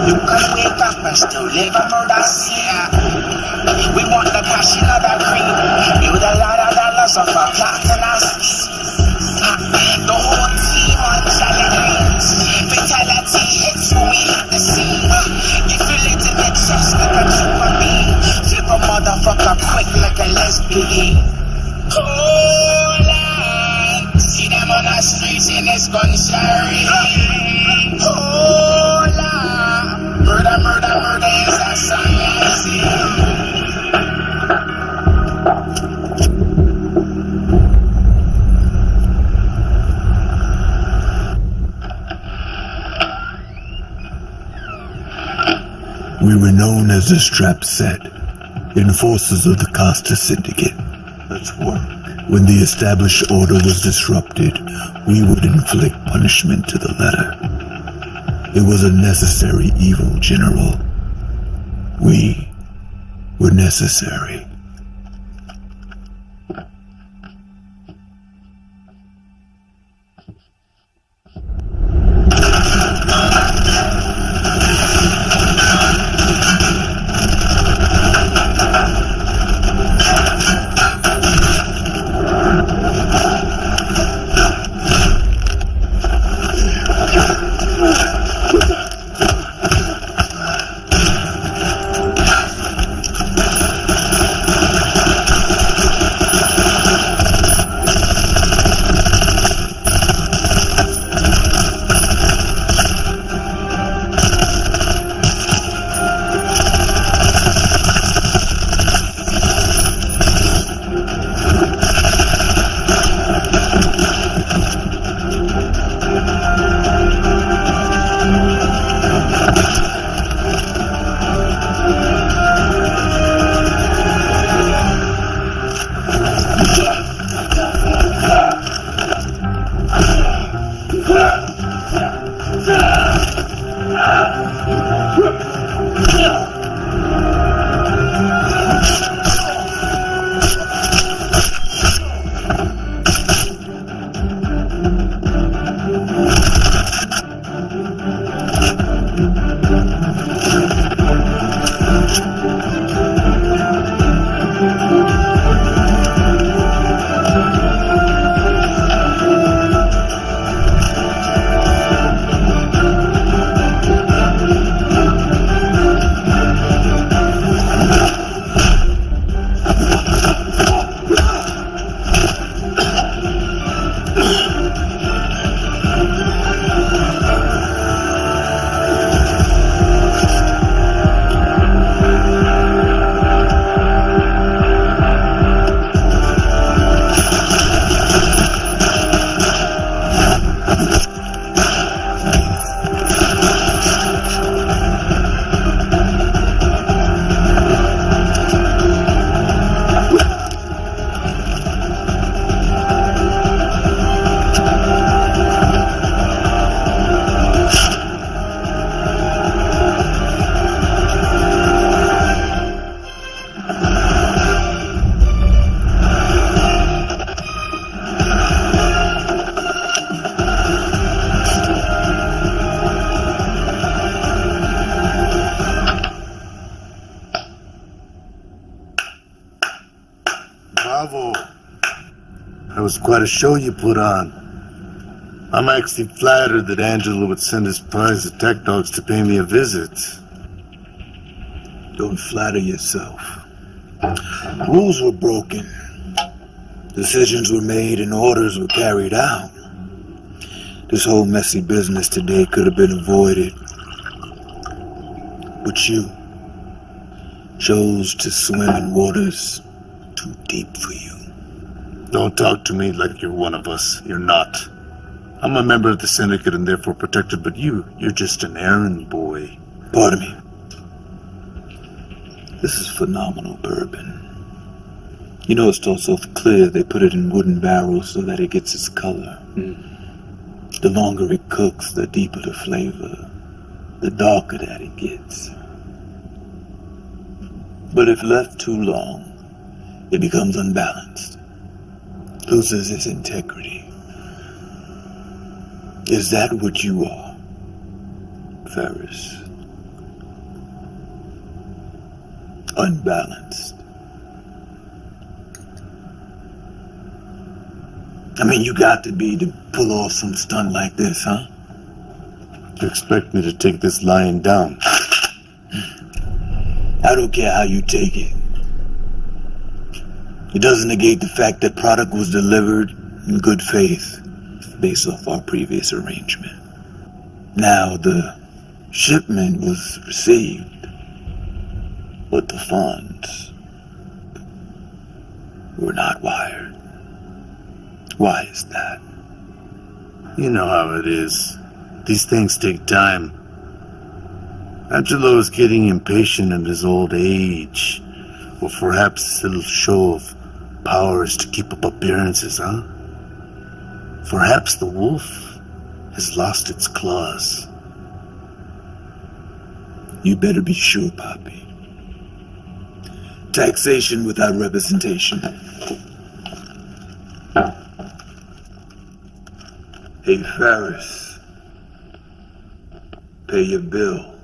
You can wake up and still live a murder scene. We want the passion of the cream. Build a lot of dollars off a platinum scheme. The whole team on celebrates. Fatality hits when we hit the scene. Give a little bit trust like a super beam. Flip a motherfucker quick like a lesbian. Hold on. See them on the streets in this gunshot ring. Hold on. Murder, murder, murder is a song I sing. We were known as the Strap Set, enforcers of the Costa Syndicate. Let's work. When the established order was disrupted, we would inflict punishment to the letter. It was a necessary evil, General. We were necessary. Bravo. That was quite a show you put on. I'm actually flattered that Angela would send his prize attack dogs to pay me a visit. Don't flatter yourself. Rules were broken. Decisions were made and orders were carried out. This whole messy business today could have been avoided. But you chose to swim in waters too deep for you. Don't talk to me like you're one of us. You're not. I'm a member of the syndicate and therefore protected, but you're just an errand boy. Pardon me. This is phenomenal bourbon. You know, it's also clear they put it in wooden barrels so that it gets its color. The longer it cooks, the deeper the flavor, the darker that it gets. But if left too long, it becomes unbalanced, loses its integrity. Is that what you are, Ferris? unbalanced. I mean, you got to be to pull off some stunt like this, huh? You expect me to take this lying down? I don't care how you take it. It doesn't negate the fact that product was delivered in good faith based off our previous arrangement. Now, the shipment was received, but the funds were not wired. Why is that? You know how it is. These things take time. Angelo is getting impatient in his old age. Or perhaps a little show of power is to keep up appearances, huh? Perhaps the wolf has lost its claws. You better be sure, Poppy. Taxation without representation. Hey, Ferris. Pay your bill.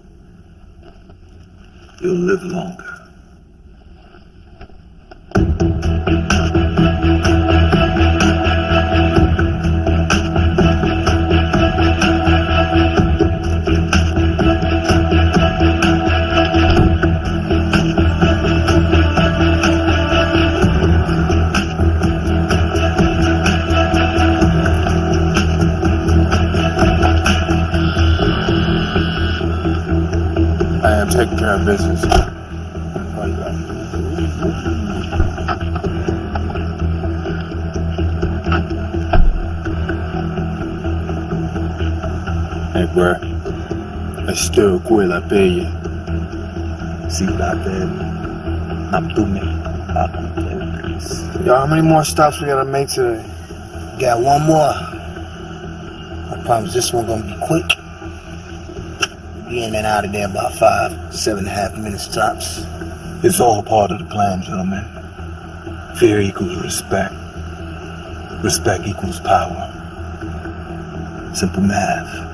You'll live longer. Take care of business. Call you back. Hey, bro. I still quit, I pay you. See what I did? I'm through me. I'm gonna play with this. Yo, how many more stops we gotta make today? Got one more. I promise this one gonna be quick. Be in and out of there about 7.5 minutes tops. It's all part of the plan, gentlemen. Fear equals respect. Respect equals power. Simple math.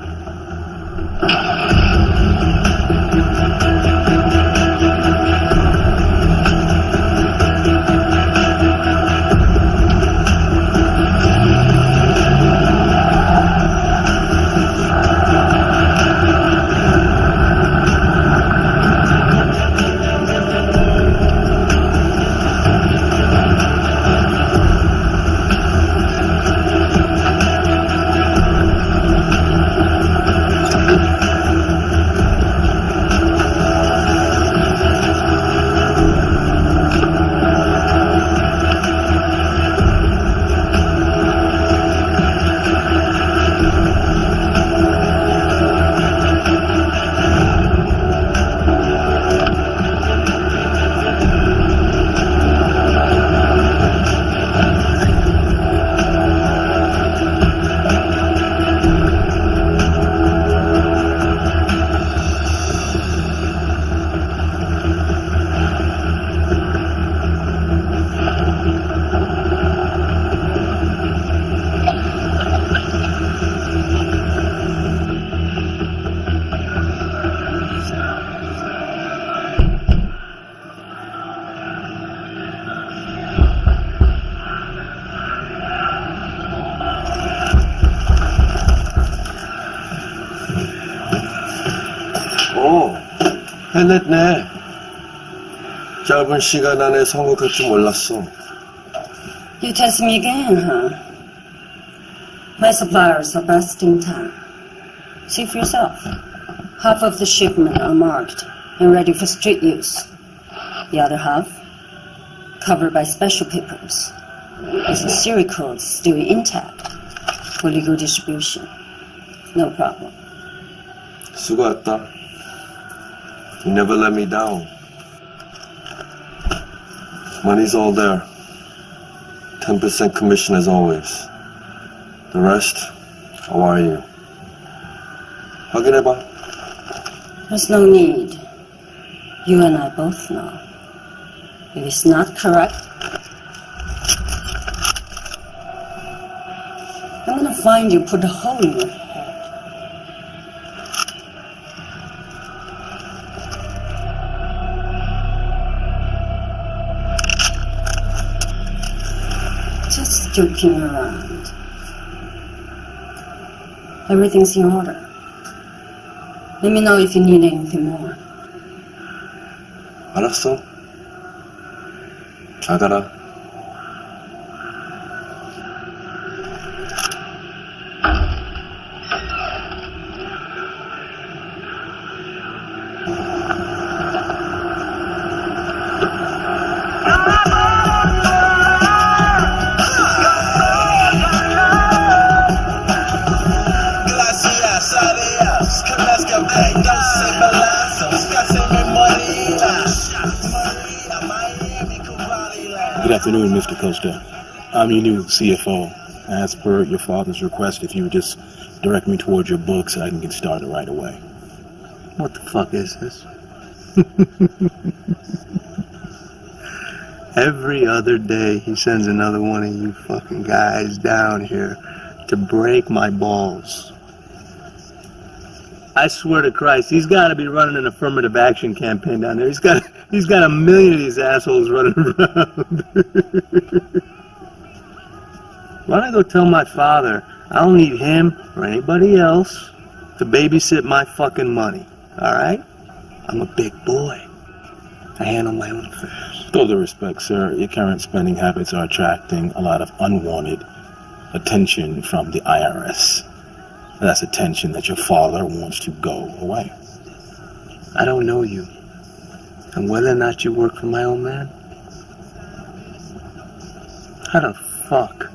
해냈네. 짧은 시간 안에 성공할 줄 몰랐어. You test me again, huh? My suppliers are busting time. See for yourself. Half of the shipment are marked and ready for street use. The other half, covered by special papers, with the serial codes still intact for legal distribution. No problem. 수고했다. You never let me down. Money's all there. 10% commission as always. The rest, how are you? 확인해봐. There's no need. You and I both know. If it's not correct, I'm gonna find you, put a hole in your head. joking around. Everything's in order. Let me know if you need anything more. 알았어. 잘 가라. Gracias a Dios que las que vengan sin balazos, casi me morirá. María, Miami, Cubaliland. Good afternoon, Mr. Costa. I'm your new CFO. As per your father's request, if you would just direct me towards your books, I can get started right away. What the fuck is this? Every other day he sends another one of you fucking guys down here to break my balls. I swear to Christ, he's got to be running an affirmative action campaign down there. He's got a million of these assholes running around. Why don't I go tell my father I don't need him or anybody else to babysit my fucking money, alright? I'm a big boy. I handle my own affairs. With all due respect, sir, your current spending habits are attracting a lot of unwanted attention from the IRS. That's attention that your father wants to go away. I don't know you. And whether or not you work for my old man, how the fuck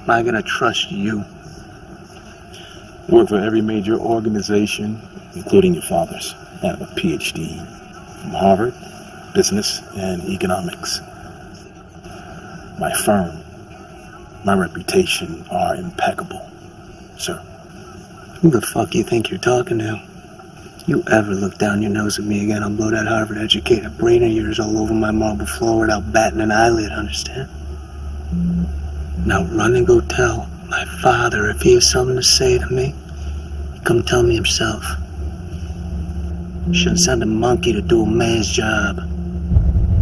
am I gonna trust you? Work for every major organization, including your father's. I have a PhD from Harvard, business and economics. My firm, my reputation are impeccable, sir. Who the fuck you think you're talking to? You ever look down your nose at me again, I'll blow that Harvard-educated brain of yours all over my marble floor without batting an eyelid, understand? Now run and go tell my father if he has something to say to me. Come tell me himself. Shouldn't send a monkey to do a man's job.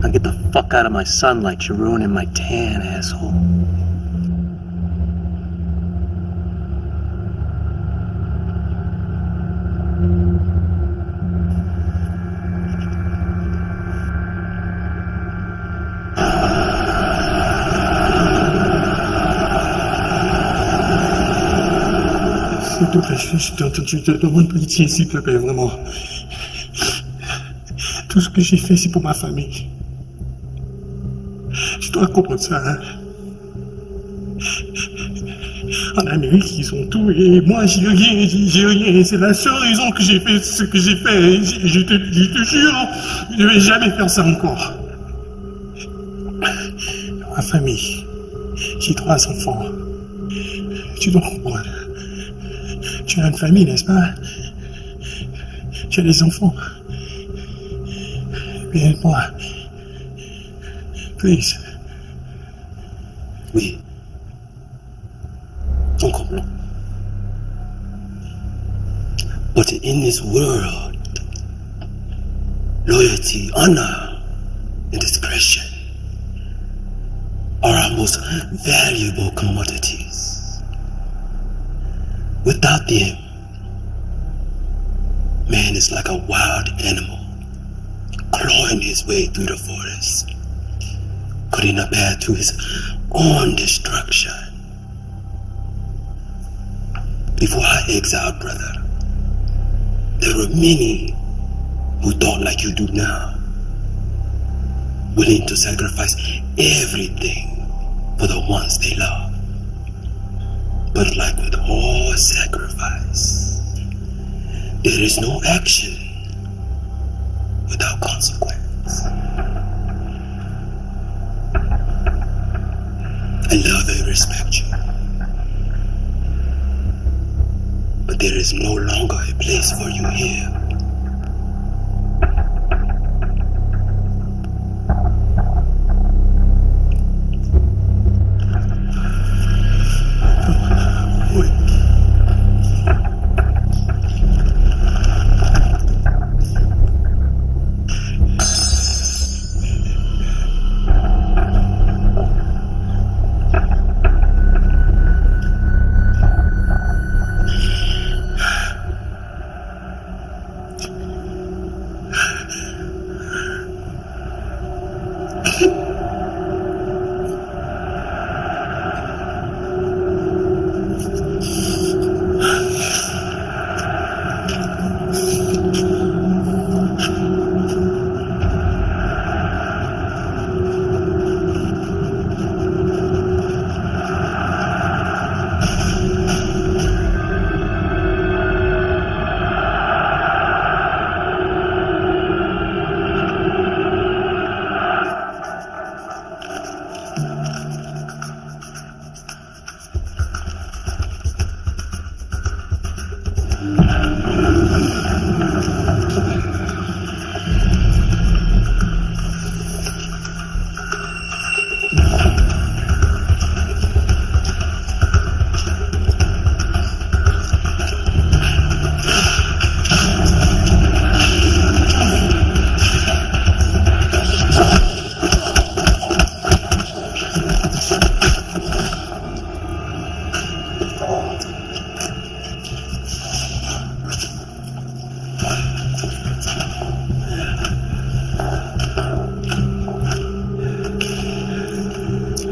Now get the fuck out of my sunlight, you're ruining my tan, asshole. S'il te plaît, je te demande pitié, s'il te plaît, vraiment. Tout ce que j'ai fait, c'est pour ma famille. Tu dois comprendre ça, hein. En Amérique, ils ont tout, et moi, j'ai rien. C'est la seule raison que j'ai fait ce que j'ai fait. Je te jure, je ne vais jamais faire ça encore. Ma famille, j'ai 3 enfants. Tu dois comprendre. Tu as une famille, n'est-ce pas? Tu as des enfants. Bien, moi. Please. Oui. On comprend. But in this world, loyalty, honor, and discretion are our most valuable commodities. Without them, man is like a wild animal, clawing his way through the forest, putting a path to his own destruction. Before I exiled, brother, there were many who thought like you do now, willing to sacrifice everything for the ones they love. But like with all sacrifice, there is no action without consequence. I love and respect you, but there is no longer a place for you here.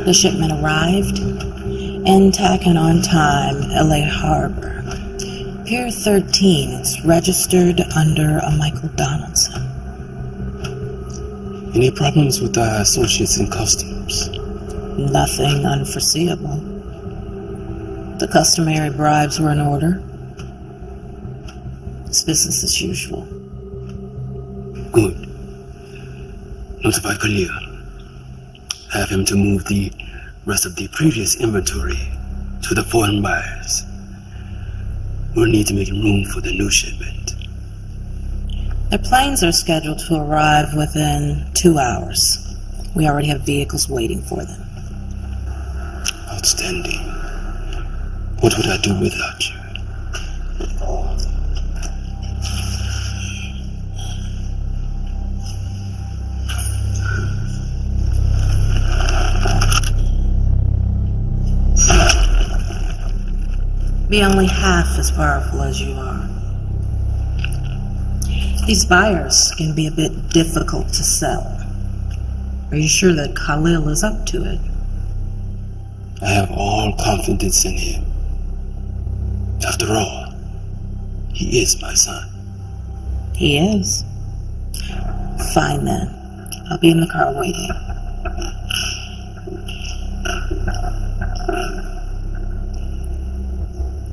The shipment arrived, intact and on time, LA Harbor. Pier 13, it's registered under a Michael Donaldson. Any problems with the associates in customs? Nothing unforeseeable. The customary bribes were in order. It's business as usual. Good. Notify Kalia. Have him to move the rest of the previous inventory to the foreign buyers. We'll need to make room for the new shipment. Their planes are scheduled to arrive within 2 hours. We already have vehicles waiting for them. Outstanding. What would I do without you? Be only half as powerful as you are. These buyers can be a bit difficult to sell. Are you sure that Khalil is up to it? I have all confidence in him. After all, he is my son. He is. Fine then. I'll be in the car waiting.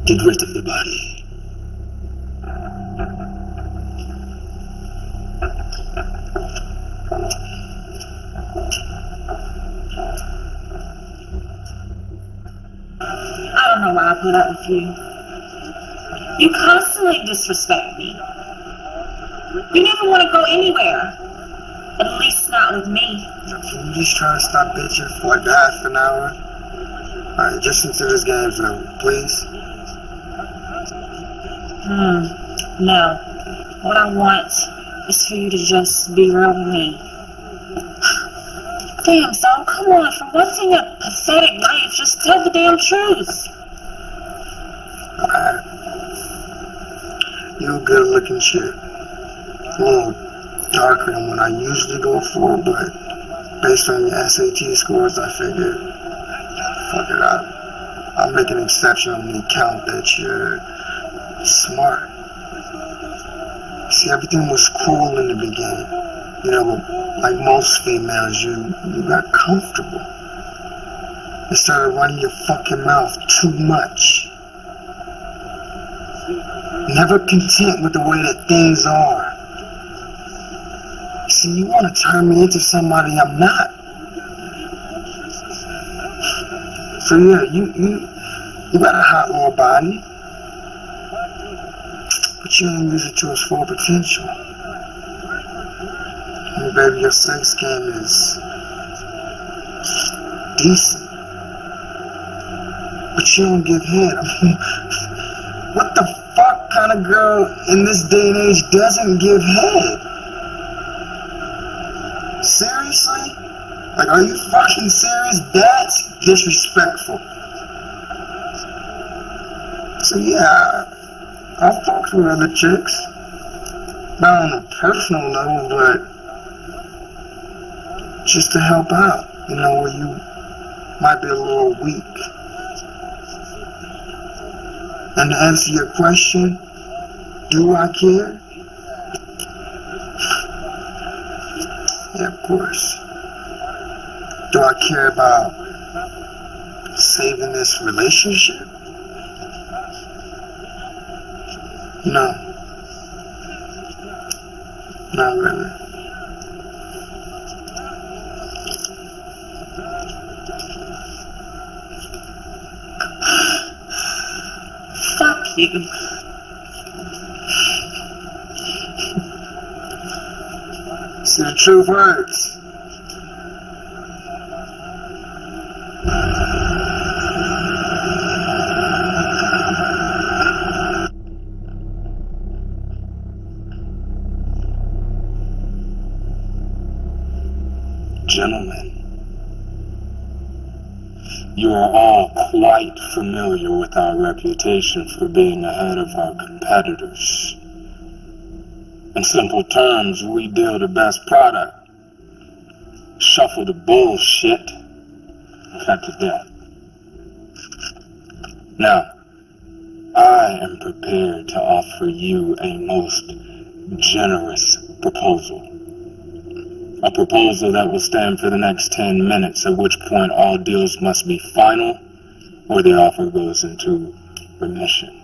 Get rid of the body. I don't know why I put up with you. You constantly disrespect me. You never want to go anywhere. At least not with me. Can you just try to stop bitching for like half an hour? Alright, just into this game zone, please. No. What I want is for you to just be real with me. Damn, son, come on. For once in your pathetic life, just tell the damn truth. Alright. You a good looking chick. A little darker than what I usually go for, but based on your SAT scores, I figured, fuck it up. I'll make an exception on the account that you're smart. See, everything was cool in the beginning. You know, but like most females, you got comfortable. You started running your fucking mouth too much. Never content with the way that things are. See, you want to turn me into somebody I'm not. So yeah, you got a hot little body, but you don't use it to its full potential. I mean, baby, your sex game is decent, but you don't give head. I mean, what the fuck kind of girl in this day and age doesn't give head? Seriously? Like, are you fucking serious? That's disrespectful. So yeah, I've talked with other chicks. Not on a personal level, but just to help out, you know, where you might be a little weak. And to answer your question, do I care? Yeah, of course. Do I care about saving this relationship? No. Not really. Fuck you. True words. Gentlemen, you are all quite familiar with our reputation for being ahead of our competitors. In simple terms, we deal the best product, shuffle the bullshit, and cut to death. Now, I am prepared to offer you a most generous proposal. A proposal that will stand for the next 10 minutes, at which point all deals must be final or the offer goes into remission.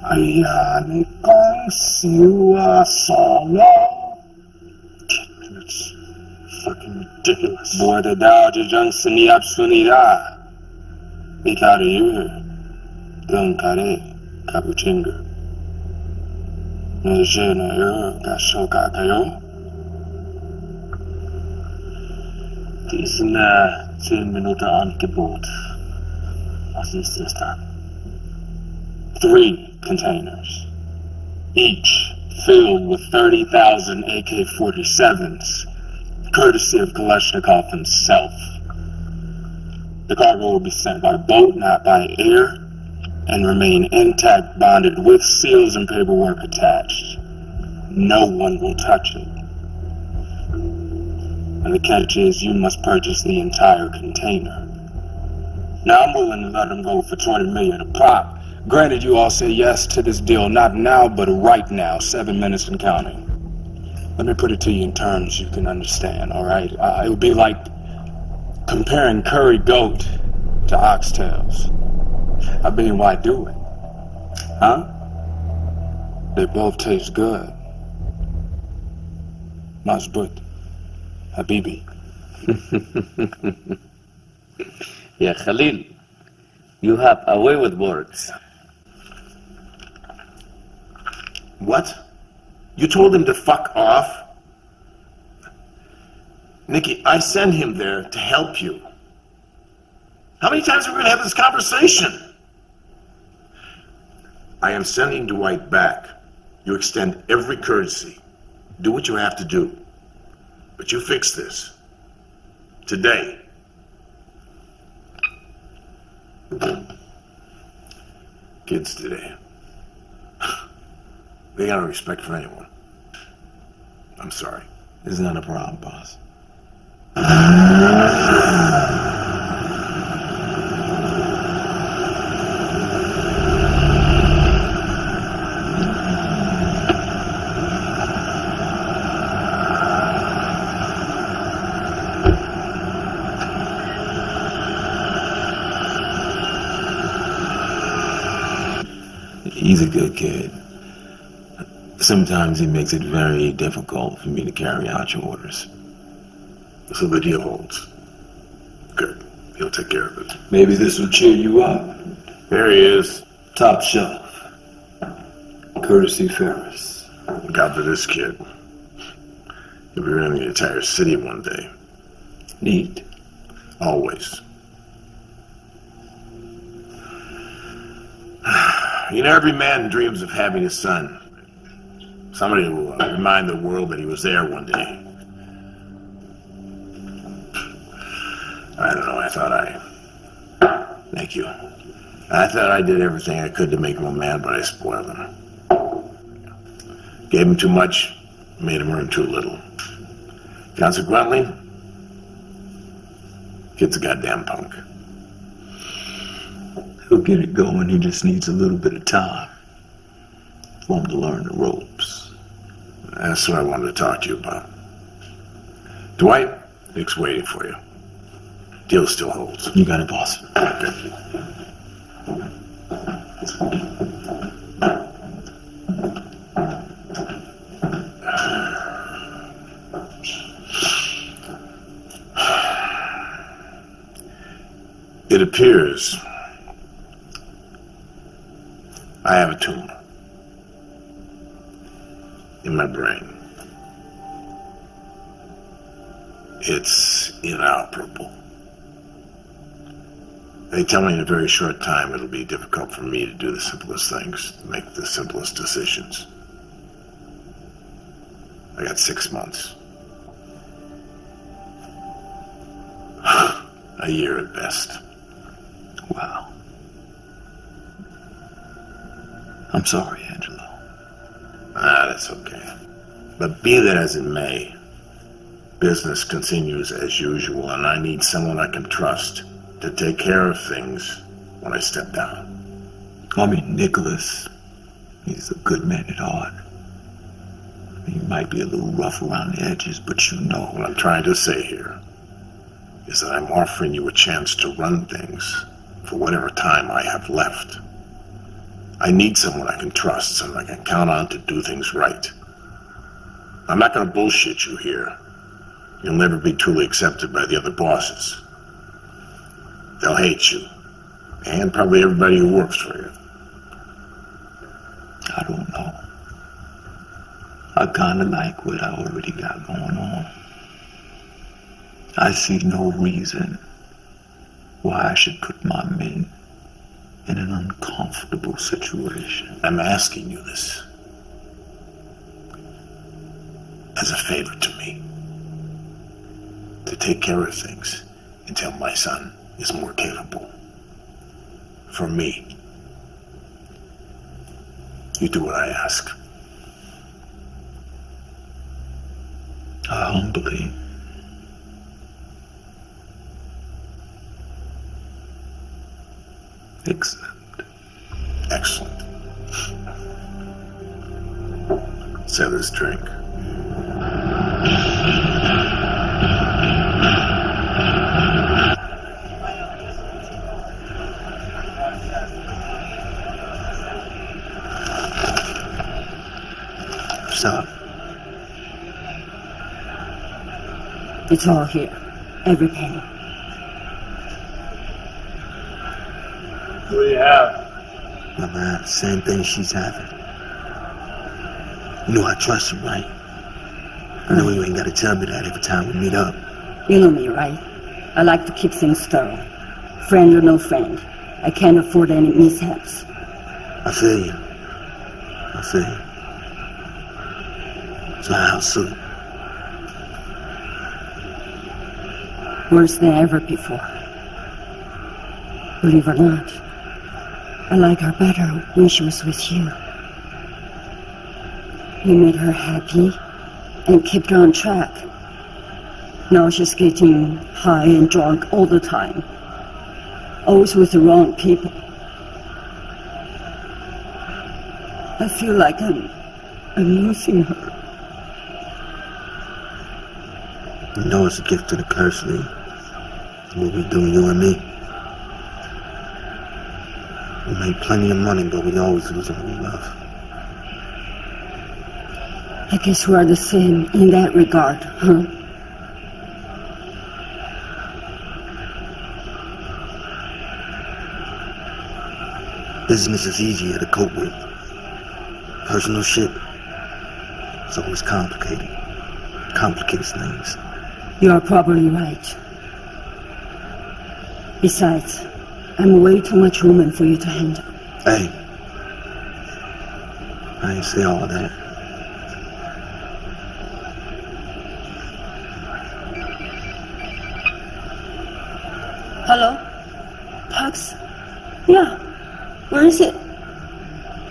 Ayan kong siwa solo. It's fucking ridiculous. Både dagen jansen i absunida. Ikari yu. Dunkare kabuchinga. Nejena yu kashoka kayo. Diesen 10 Minuten Angebot. Was ist das dann? 3 containers, each filled with 30,000 AK-47s, courtesy of Kalashnikov himself. The cargo will be sent by boat, not by air, and remain intact, bonded with seals and paperwork attached. No one will touch it. And the catch is you must purchase the entire container. Now I'm willing to let them go for $20 million a pop. Granted, you all say yes to this deal, not now, but right now, 7 minutes and counting. Let me put it to you in terms you can understand, all right? It would be like comparing curry goat to oxtails. I mean, why do it? Huh? They both taste good. Mazbut. Habibi. Yeah, Khalil, you have a way with words. What? You told him to fuck off? Nikki, I sent him there to help you. How many times are we going to have this conversation? I am sending Dwight back. You extend every courtesy. Do what you have to do. But you fix this. Today. Kids today. They got no respect for anyone. I'm sorry. It's not a problem, boss. He's a good kid. Sometimes he makes it very difficult for me to carry out your orders. So the deal holds. Good. He'll take care of it. Maybe this will cheer you up. There he is. Top shelf. Courtesy Ferris. God for this kid. He'll be running the entire city one day. Neat. Always. You know, every man dreams of having a son. Somebody will remind the world that he was there one day. I don't know, Thank you. I thought I did everything I could to make him a man, but I spoiled him. Gave him too much, made him earn too little. Consequently, kid's a goddamn punk. He'll get it going, he just needs a little bit of time for him to learn the ropes. That's what I wanted to talk to you about. Dwight, Nick's waiting for you. Deal still holds. You got it, boss. Okay. It appears I have a tumor in my brain. It's inoperable. They tell me in a very short time it'll be difficult for me to do the simplest things, make the simplest decisions. I got 6 months. A year at best. Wow. I'm sorry, Angelo. That's okay. But be that as it may, business continues as usual, and I need someone I can trust to take care of things when I step down. I mean, Nicholas, he's a good man at heart. He might be a little rough around the edges, but you know. What I'm trying to say here is that I'm offering you a chance to run things for whatever time I have left. I need someone I can trust, someone I can count on to do things right. I'm not going to bullshit you here. You'll never be truly accepted by the other bosses. They'll hate you, and probably everybody who works for you. I don't know. I kinda like what I already got going on. I see no reason why I should put my men in an uncomfortable situation. I'm asking you this as a favor to me, to take care of things until my son is more capable. For me, you do what I ask. I humbly accept. Excellent. Let's have this drink. What's up? It's all here. Every penny. What do you have? My man, same thing she's having. You know I trust you, right? I know you ain't gotta tell me that every time we meet up. You know me, right? I like to keep things thorough. Friend or no friend, I can't afford any mishaps. I feel you. I feel you. So how soon? Worse than ever before. Believe it or not, I like her better when she was with you. You made her happy and kept her on track. Now she's getting high and drunk all the time. Always with the wrong people. I feel like I'm losing her. You know it's a gift to the curse, Lee. What we do, you and me. We make plenty of money, but we always lose what we love. I guess we're the same in that regard, huh? Business is easier to cope with. Personal shit, it's always complicated. Complicates things. You are probably right. Besides, I'm way too much woman for you to handle. Hey, I ain't say all that. Hello? Pugs? Yeah. Where is it?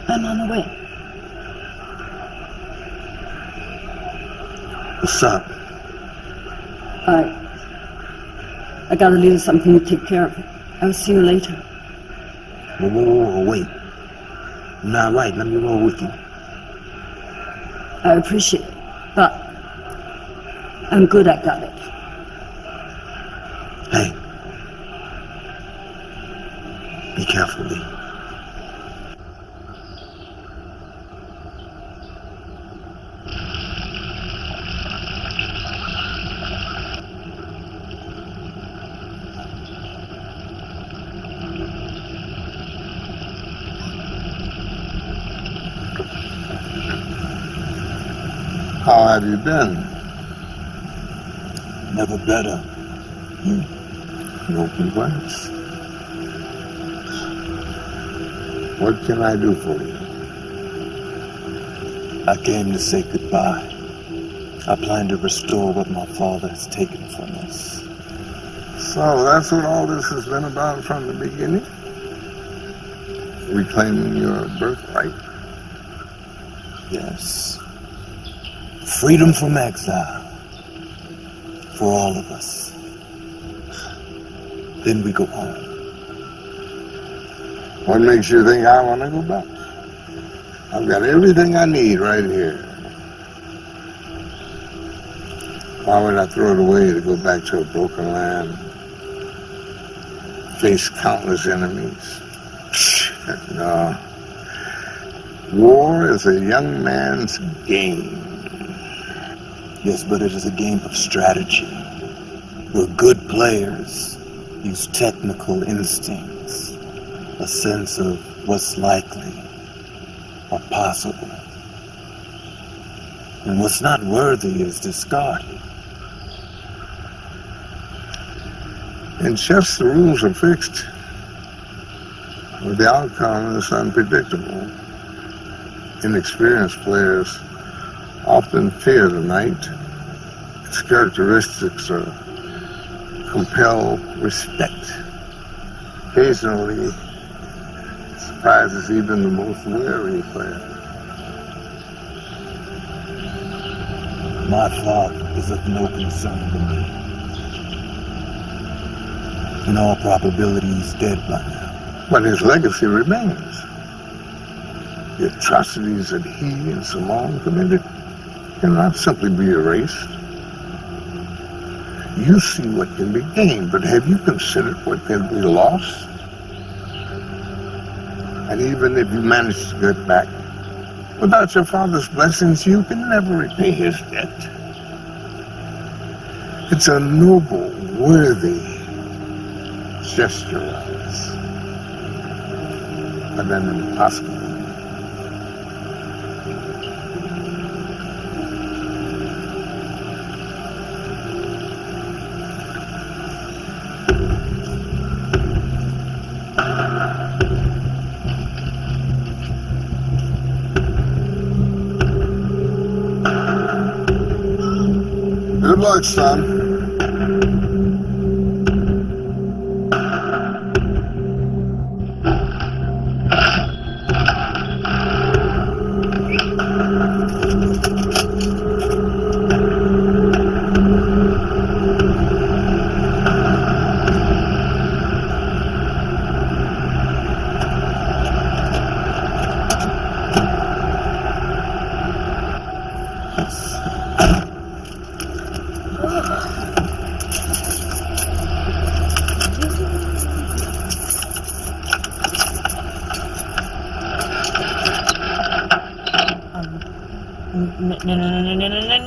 I'm on the way. What's up? I got a little something to take care of. I'll see you later. Whoa, wait. You're not right. Let me roll with you. I appreciate it, but I'm good I got it. Hey. Be careful, Lee. How have you been? Never better. An open glass. What can I do for you? I came to say goodbye. I plan to restore what my father has taken from us. So that's what all this has been about from the beginning? Reclaiming your birthright? Yes. Freedom from exile. For all of us. Then we go home. What makes you think I want to go back? I've got everything I need right here. Why would I throw it away to go back to a broken land? Face countless enemies? No. War is a young man's game. Yes, but it is a game of strategy. Where good players use technical instincts, a sense of what's likely or possible. And what's not worthy is discarded. In chess, the rules are fixed. But the outcome is unpredictable. Inexperienced players often fear the knight. Its characteristics compel respect. Occasionally, it surprises even the most wary player. My father is of no concern to me. In all probability, he's dead by now. But his legacy remains. The atrocities that he and Simone committed cannot simply be erased. You see what can be gained, but have you considered what can be lost? And even if you manage to get back, without your father's blessings, you can never repay his debt. It's a noble, worthy gesture, but an impossible. Good luck, son.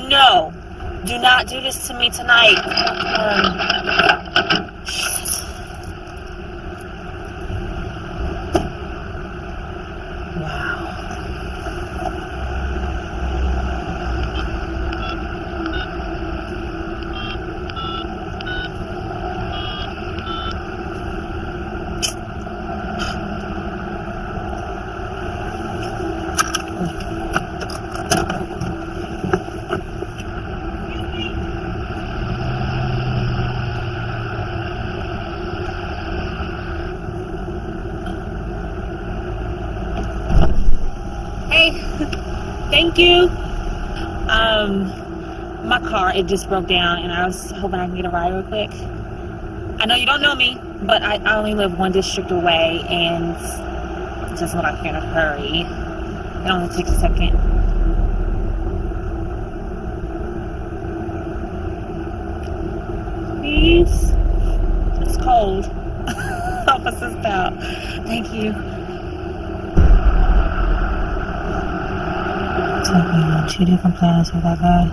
No. Do not do this to me tonight. Thank you. My car, it just broke down, and I was hoping I could get a ride real quick. I know you don't know me, but I only live one district away, and just when I can't hurry. It only takes a second. Please? It's cold. Help us out. Thank you. It's like we on 2 different planets with that guy.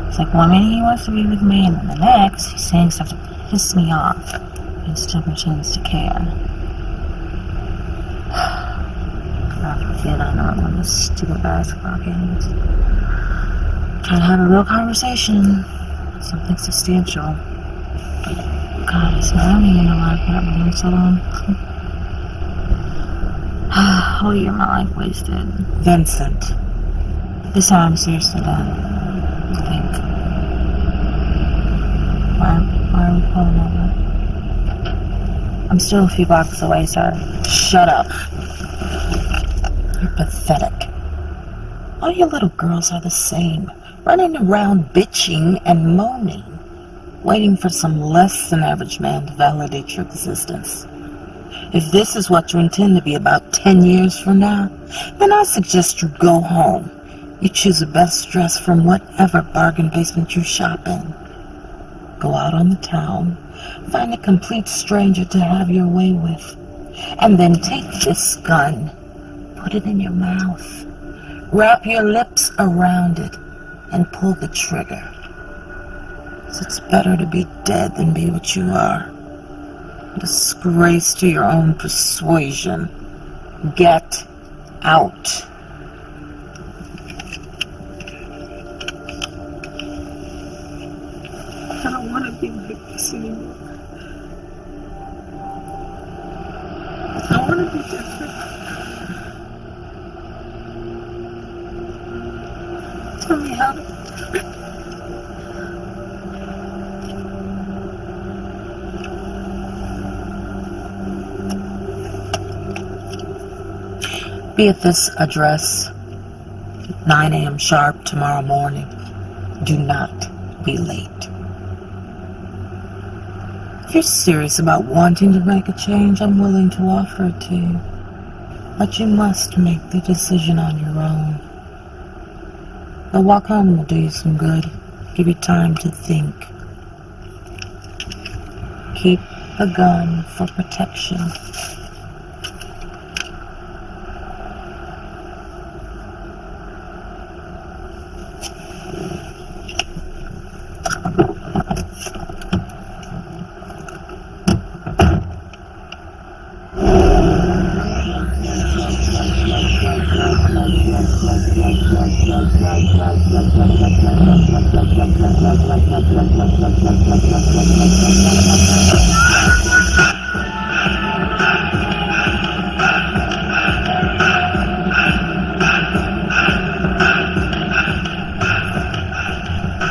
It's like one minute he wants to be with me, and then the next he's saying stuff to piss me off. He still pretends to care. I feel I know I'm on this stupid basketball games. Trying to have a real conversation. Something substantial. God, it's not only in a lot of room so long. Whole year of my life wasted. Vincent. This time I'm seriously done. I think. Why are we pulling over? I'm still a few blocks away, sir. Shut up. You're pathetic. All you little girls are the same. Running around bitching and moaning. Waiting for some less than average man to validate your existence. If this is what you intend to be about 10 years from now, then I suggest you go home. You choose the best dress from whatever bargain basement you shop in. Go out on the town, find a complete stranger to have your way with, and then take this gun, put it in your mouth, wrap your lips around it, and pull the trigger. 'Cause it's better to be dead than be what you are. Disgrace to your own persuasion. Get out. I don't want to be like this anymore. I want to be different. Tell me how to. Be at this address 9 a.m. sharp tomorrow morning. Do not be late. If you're serious about wanting to make a change, I'm willing to offer it to you. But you must make the decision on your own. The walk home will do you some good. Give you time to think. Keep the gun for protection.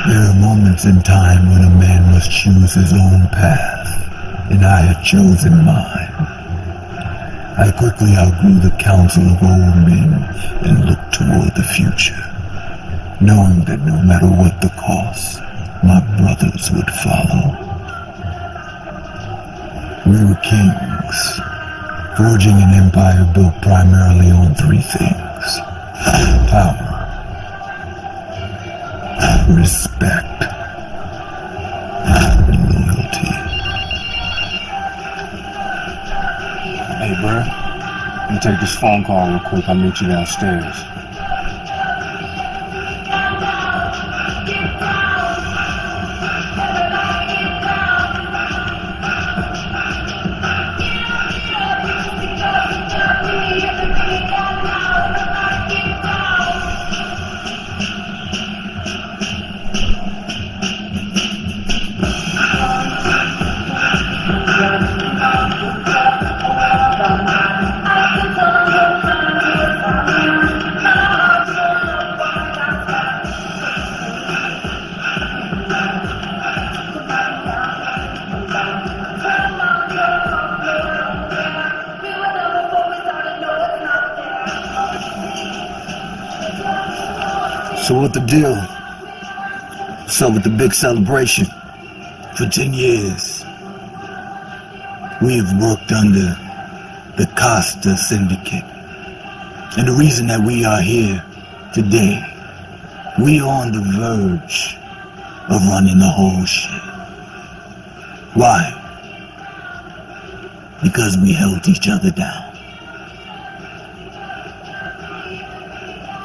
There are moments in time when a man must choose his own path, and I had chosen mine. I quickly outgrew the counsel of old men and looked toward the future, knowing that no matter what the cost, my brothers would follow. We were kings, forging an empire built primarily on three things: power, respect, and loyalty. Hey, bro. Let me take this phone call real quick. I'll meet you downstairs. So what the deal? What's up with the big celebration? For 10 years, we have worked under the Costa Syndicate. And the reason that we are here today, we are on the verge of running the whole shit. Why? Because we held each other down.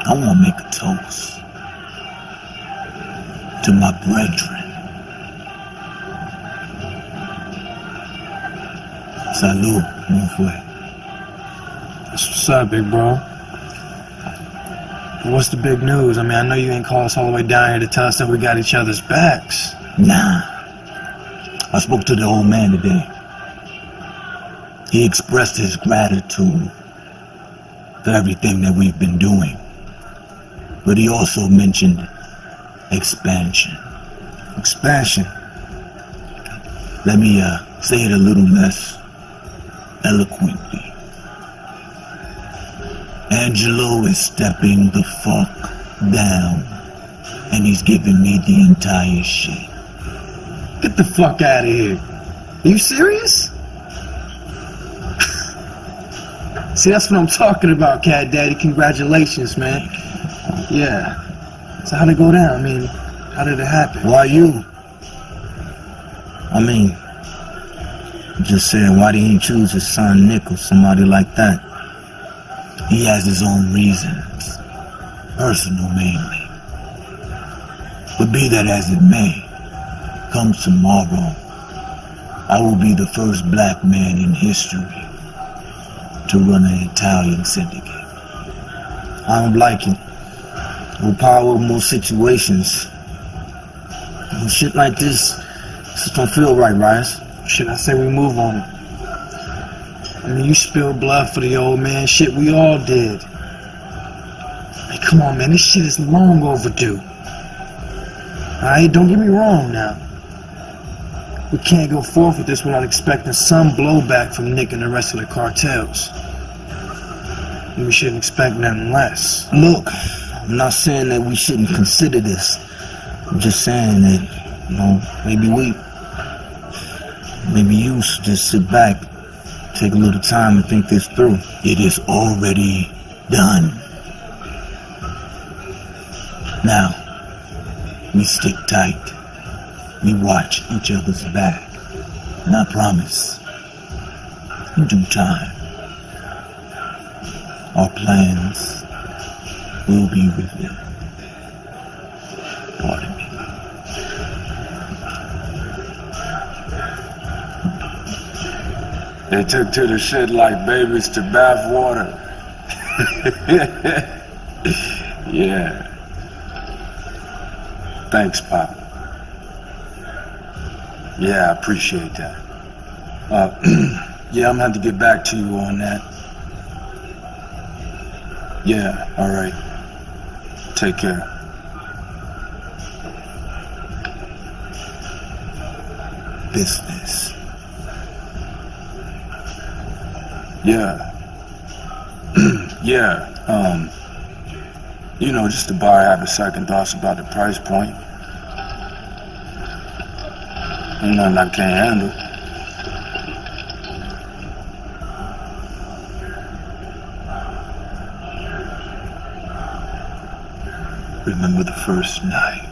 I want to make a toast to my brethren. Salud, mon frère. What's up, big bro? What's the big news? I mean, I know you ain't called us all the way down here to tell us that we got each other's backs. Nah. I spoke to the old man today. He expressed his gratitude for everything that we've been doing. But he also mentioned expansion. Expansion. Let me say it a little less eloquently. Angelo is stepping the fuck down, and he's giving me the entire shit. Get the fuck out of here. Are you serious? See, that's what I'm talking about, Cat Daddy. Congratulations, man. Yeah. So how'd it go down? I mean, how did it happen? Why you? I mean, I'm just saying, why didn't he choose his son Nick or somebody like that? He has his own reasons. Personal, mainly. But be that as it may, come tomorrow, I will be the first black man in history to run an Italian syndicate. I don't like it. Will power most situations. When shit like this just don't feel right, Rice. Shit, I say we move on it. I mean, you spilled blood for the old man. Shit, we all did. Hey, come on, man. This shit is long overdue. Alright, don't get me wrong now. We can't go forth with this without expecting some blowback from Nick and the rest of the cartels. And we shouldn't expect nothing less. Look, I'm not saying that we shouldn't consider this. I'm just saying that, you know, maybe you should just sit back, take a little time and think this through. It is already done. Now, we stick tight. We watch each other's back. And I promise, in due time, our plans will be revealed. Pardon me. They took to the shit like babies to bath water. Yeah. Thanks, Pop. Yeah, I appreciate that. Yeah, I'm gonna have to get back to you on that. Yeah, alright. Take care. Business. Yeah. Yeah, you know, just to buy, have a second thoughts about the price point. Ain't nothing I can't handle. Remember the first night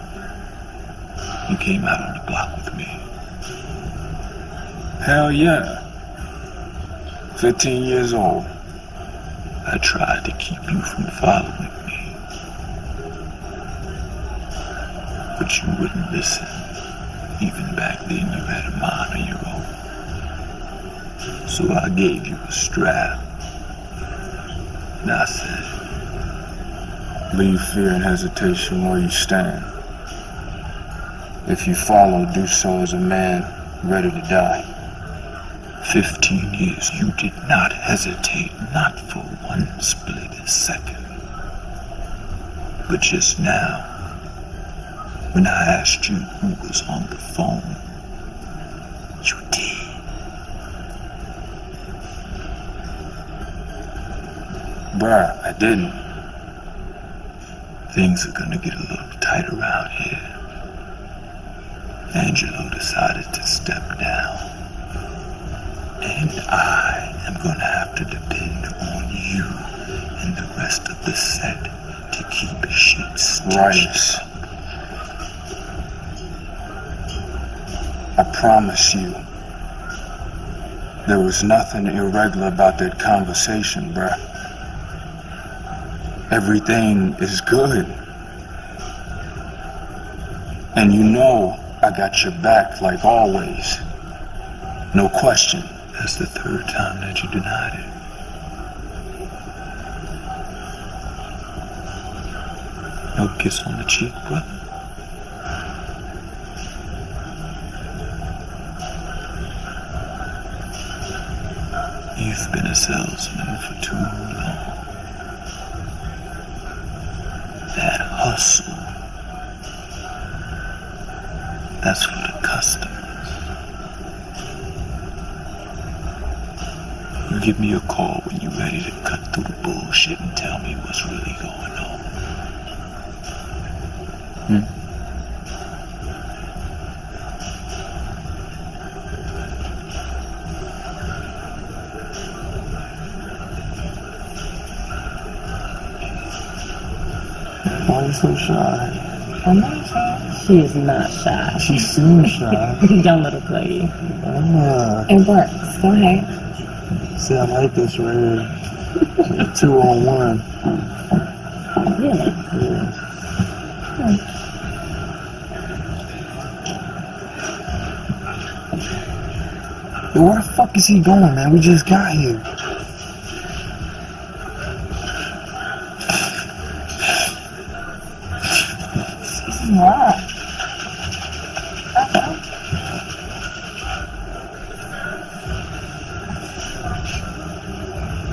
you came out on the block with me? Hell yeah. 15 years old. I tried to keep you from following me, but you wouldn't listen. Even back then you had a mind of your own. So I gave you a strap. And I said, Leave fear and hesitation where you stand. If you follow, do so as a man ready to die. 15 years you did not hesitate, not for one split second. But just now, when I asked you who was on the phone, you did. Bruh, I didn't. Things are gonna get a little tight around here. Angelo decided to step down. And I am gonna have to depend on you and the rest of the set to keep shit stitched Right. up. I promise you, there was nothing irregular about that conversation, bruh. Everything is good. And you know I got your back like always. No question. That's the third time that you denied it. No kiss on the cheek, brother. That's for the customers. You give me a call when you're ready to cut through the bullshit and tell me what's really going on. Why are you so shy? I'm not shy. She is not shy. She seems shy. Young little lady. Ah, It works. Go ahead. see, I like this right here. 2-on-1. Really? Yo, where the fuck is he going, man? We just got here. What?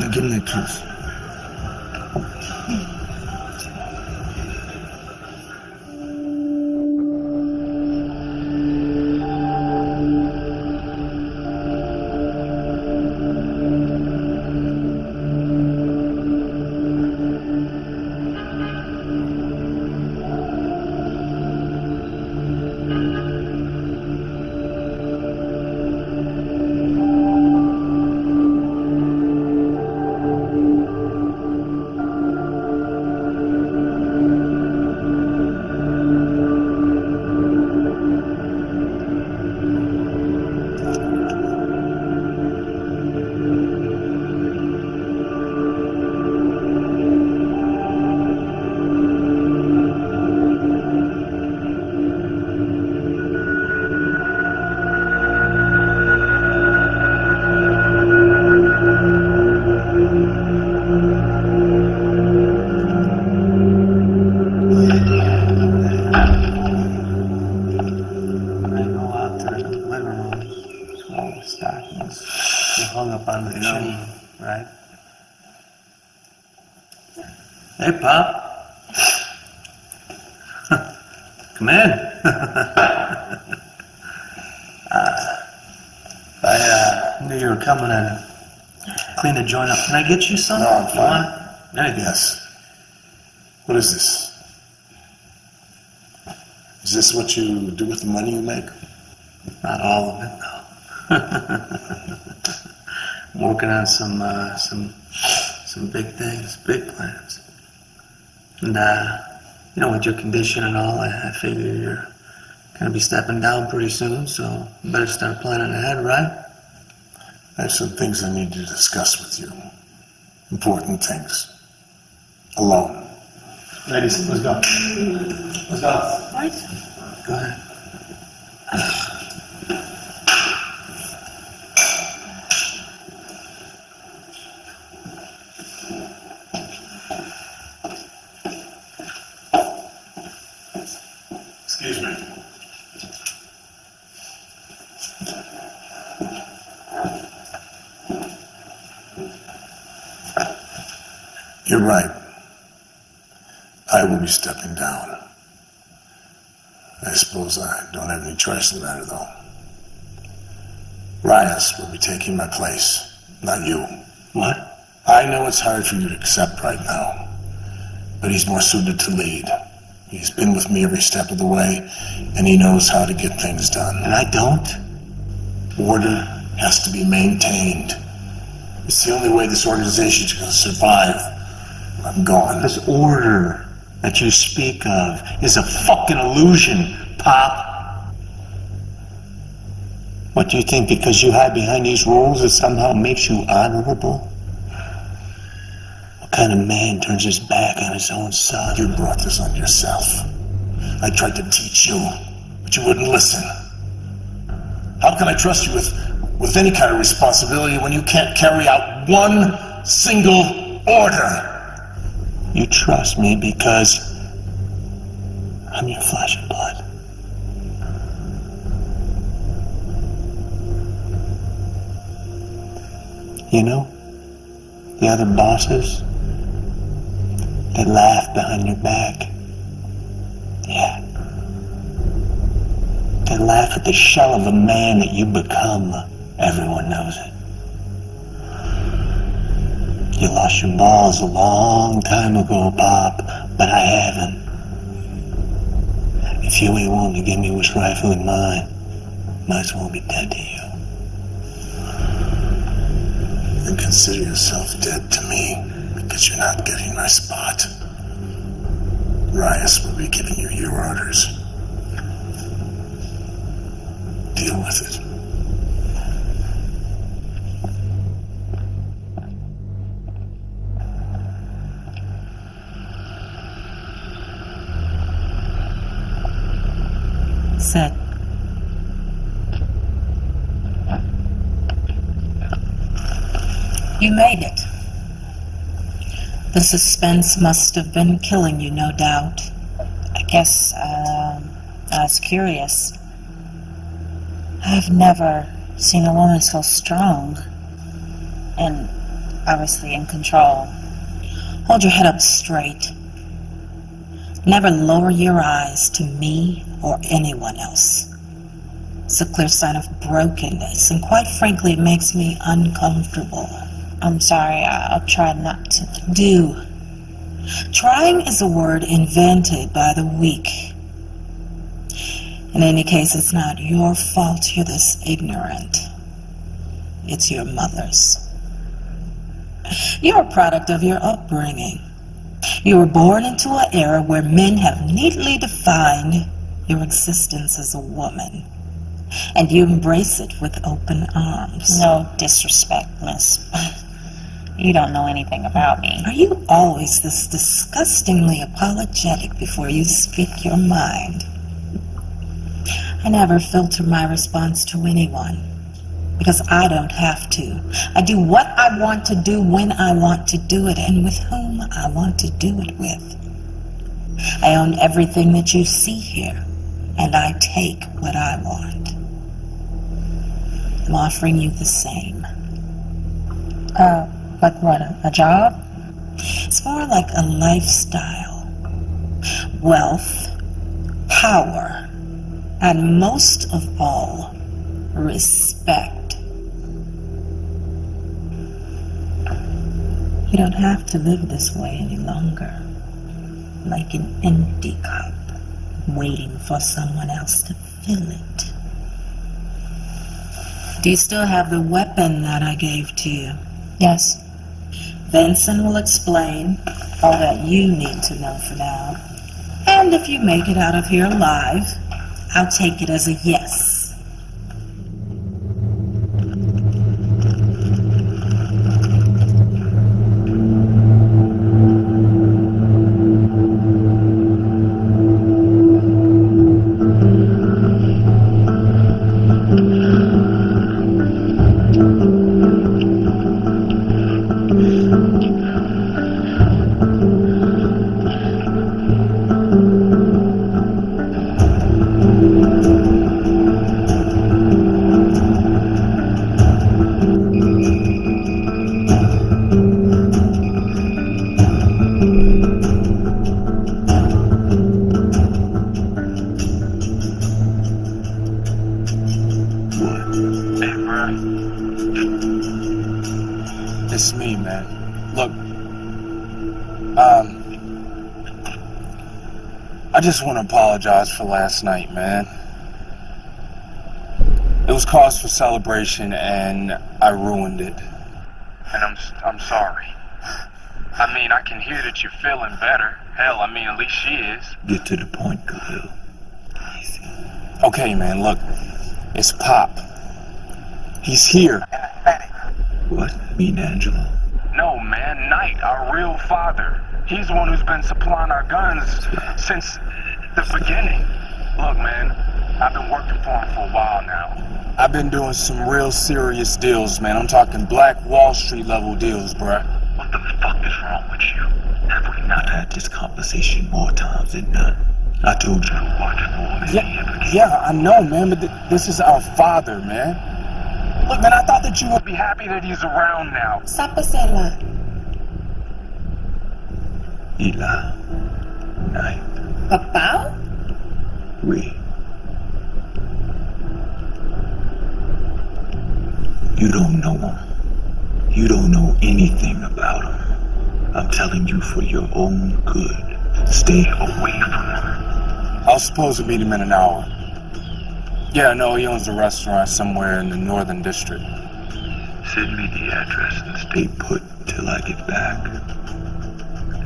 Now give me that kiss. Hung up on the chimney, right? Hey, Pop. Come in. I knew you were coming and clean the joint up. Can I get you some? No, I'm fine. You want it? There you go. Yes. What is this? Is this what you do with the money you make? Not all of it, no. I'm working on some big things, big plans. And you know, with your condition and all, I figure you're gonna be stepping down pretty soon, so you better start planning ahead, right? I have some things I need to discuss with you. Important things. Alone. Ladies, let's go. Let's go. What? Go ahead. Excuse me. You're right. I will be stepping down. I suppose I don't have any choice in the matter, though. Rias will be taking my place, not you. What? I know it's hard for you to accept right now, but he's more suited to lead. He's been with me every step of the way, and he knows how to get things done. And I don't? Order has to be maintained. It's the only way this organization's going to survive. I'm gone. This order that you speak of is a fucking illusion, Pop. What do you think? Because you hide behind these rules, it somehow makes you honorable? What kind of man turns his back on his own son? You brought this on yourself. I tried to teach you, but you wouldn't listen. How can I trust you with any kind of responsibility when you can't carry out one single order? You trust me because I'm your flesh and blood. You know, the other bosses, they laugh behind your back. Yeah. They laugh at the shell of the man that you become. Everyone knows it. You lost your balls a long time ago, Pop, but I haven't. If you ain't willing to give me what's rightfully mine, might as well be dead to you. Then consider yourself dead to me, because you're not getting my spot. Rias will be giving you your orders. Deal with it. Sit. You made it. The suspense must have been killing you, no doubt. I guess, I was curious. I've never seen a woman so strong. And obviously in control. Hold your head up straight. Never lower your eyes to me or anyone else. It's a clear sign of brokenness, and quite frankly, it makes me uncomfortable. I'm sorry, I'll try not to. Do. Trying is a word invented by the weak. In any case, it's not your fault you're this ignorant. It's your mother's. You're a product of your upbringing. You were born into an era where men have neatly defined your existence as a woman, and you embrace it with open arms. No disrespect, miss. You don't know anything about me. Are you always this disgustingly apologetic before you speak your mind? I never filter my response to anyone, because I don't have to. I do what I want to do when I want to do it, and with whom I want to do it with. I own everything that you see here, and I take what I want. I'm offering you the same. Like what, a job? It's more like a lifestyle. Wealth, power, and most of all, respect. You don't have to live this way any longer, like an empty cup, waiting for someone else to fill it. Do you still have the weapon that I gave to you? Yes. Vincent will explain all that you need to know for now. And if you make it out of here alive, I'll take it as a yes. It's me, man. Look, I just want to apologize for last night, man. It was cause for celebration, and I ruined it. And I'm sorry. I mean, I can hear that you're feeling better. Hell, I mean, at least she is. Get to the point, Khalil. Okay, man, look. It's Pop. He's here. What? Mean Angela? No, man, Knight, our real father. He's the one who's been supplying our guns since the beginning. Look, man, I've been working for him for a while now. I've been doing some real serious deals, man. I'm talking Black Wall Street level deals, bruh. What the fuck is wrong with you? Have we not had this conversation more times than none? I told you to watch for me. Yeah, I know, man, but this is our father, man. Look, man, I thought that you would be happy that he's around now. Sapa sela. Ila. Night. Papa? We. You don't know him. You don't know anything about him. I'm telling you for your own good. Stay away from him. I was supposed to meet him in an hour. Yeah, no, he owns a restaurant somewhere in the Northern District. Send me the address and stay put till I get back.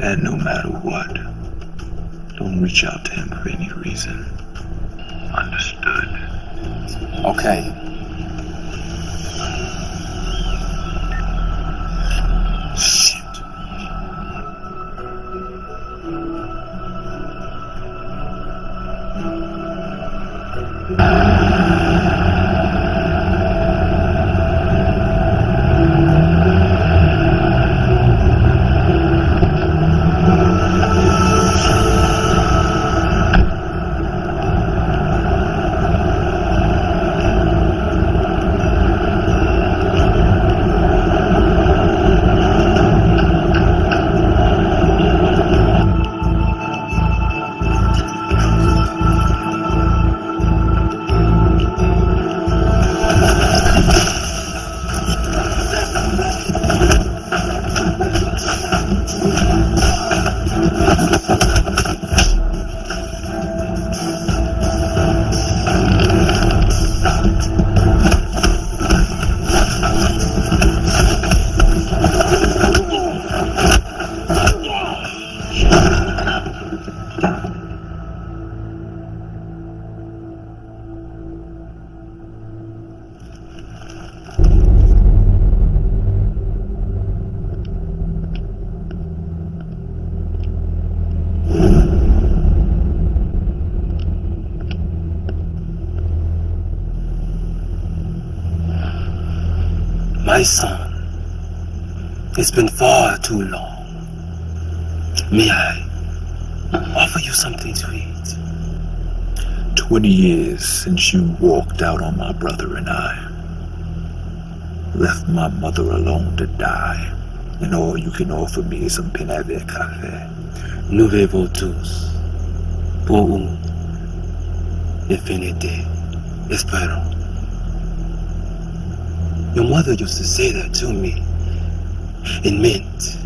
And no matter what, don't reach out to him for any reason. Understood? Okay. Shit. My son, it's been far too long. May I offer you something to eat? 20 years since you walked out on my brother and I. Left my mother alone to die. And all you can offer me is some Pinave Cafe. Nous vivons tous pour une infinité. Espérons. Your mother used to say that to me. It meant,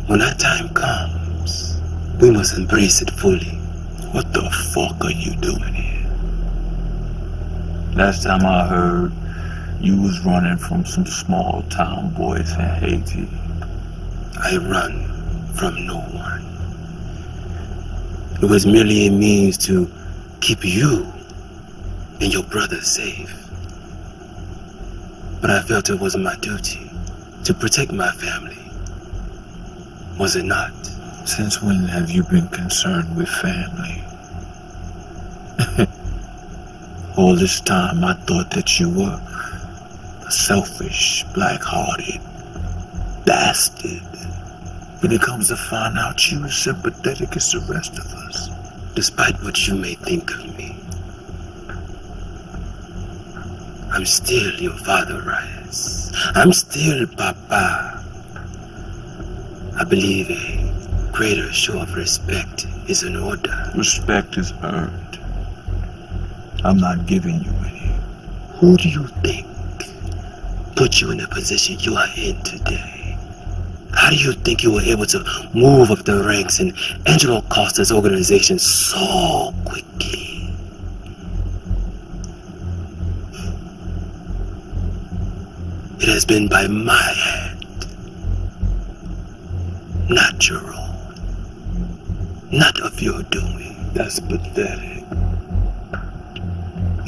when that time comes, we must embrace it fully. What the fuck are you doing here? Last time I heard, you was running from some small town boys in Haiti. I run from no one. It was merely a means to keep you and your brother safe. But I felt it was my duty to protect my family. Was it not? Since when have you been concerned with family? All this time I thought that you were a selfish, black-hearted bastard. When it comes to find out you as sympathetic as the rest of us. Despite what you may think of me, I'm still your father, Rice. I'm still Papa. I believe a greater show of respect is in order. Respect is earned. I'm not giving you any. Who do you think put you in the position you are in today? How do you think you were able to move up the ranks in Angelo Costa's organization so quickly? It has been by my hand, not your own, not of your doing. That's pathetic.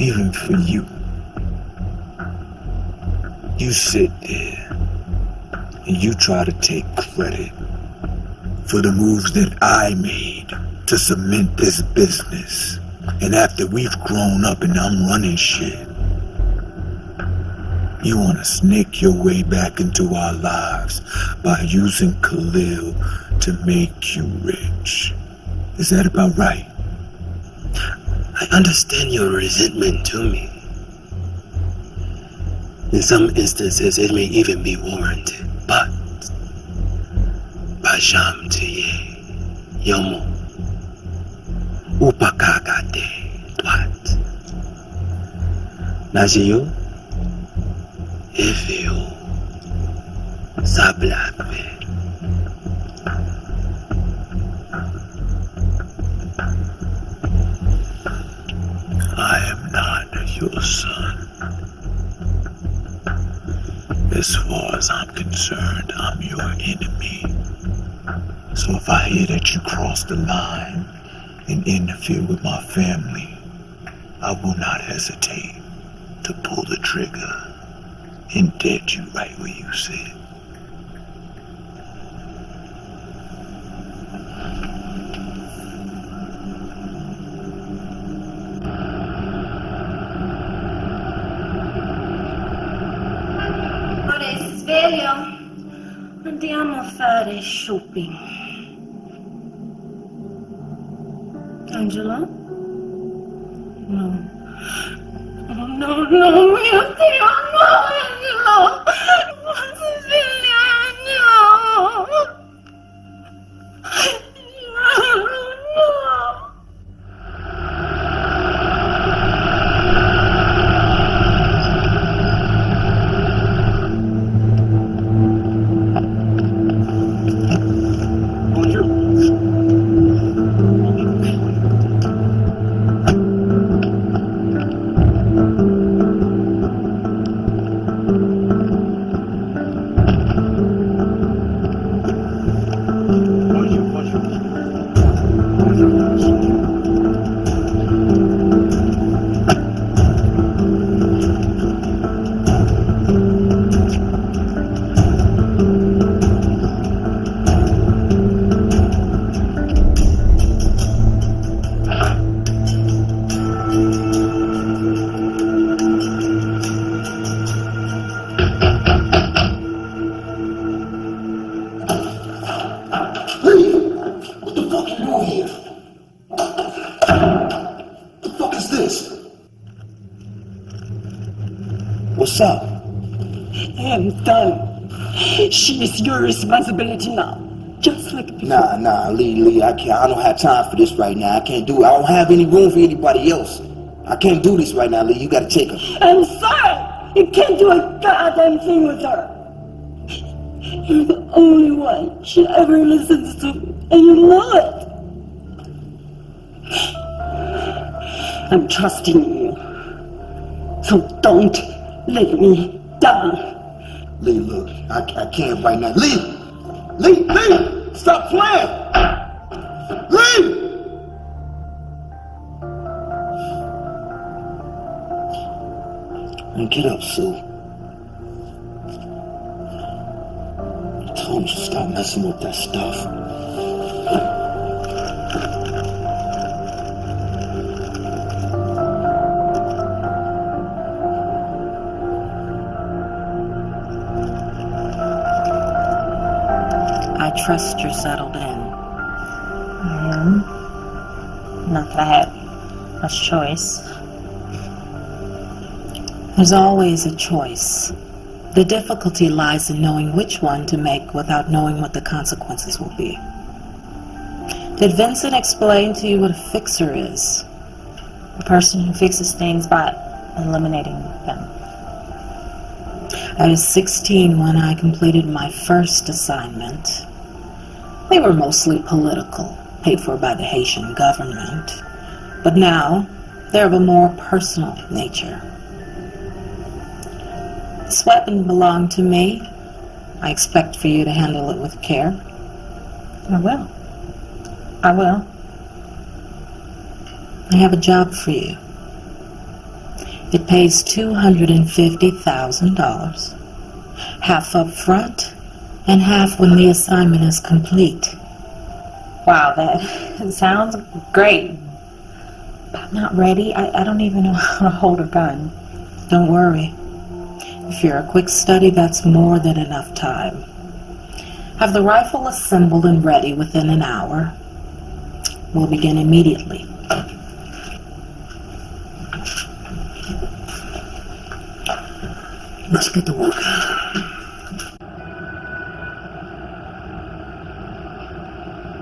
Even for you. You sit there and you try to take credit for the moves that I made to cement this business. And after we've grown up and I'm running shit, you want to snake your way back into our lives by using Khalil to make you rich. Is that about right? I understand your resentment to me. In some instances, it may even be warranted, but Bajam Tiye Yomo Upakagate Twat Najiyo Evil. Sablape. I am not your son. As far as I'm concerned, I'm your enemy. So if I hear that you cross the line and interfere with my family, I will not hesitate to pull the trigger and dead you right where you sit. Ora, sveglio. Andiamo a fare shopping. Angela? No. Oh, no, mio Dio, no, Angela! Sveglia, no! No! What's up? I'm done. She is your responsibility now. Just like before. Nah, Lee, I can't. I don't have time for this right now. I can't do it. I don't have any room for anybody else. I can't do this right now, Lee. You gotta take her. I'm sorry. You can't do a goddamn thing with her. You're the only one she ever listens to, and you know it. I'm trusting you. So don't let me down. Lee, look, I can't right now. Lee! Stop playing! Lee! And get up, Sue. I told you to stop messing with that stuff. I trust you're settled in. Not that I had much choice. There's always a choice. The difficulty lies in knowing which one to make without knowing what the consequences will be. Did Vincent explain to you what a fixer is? A person who fixes things by eliminating them. I was 16 when I completed my first assignment. They were mostly political, paid for by the Haitian government. But now, they're of a more personal nature. This weapon belonged to me. I expect for you to handle it with care. I will. I have a job for you. It pays $250,000. Half up front, and half when the assignment is complete. Wow, that sounds great. But I'm not ready. I don't even know how to hold a gun. Don't worry. If you're a quick study, that's more than enough time. Have the rifle assembled and ready within an hour. We'll begin immediately. Let's get to work.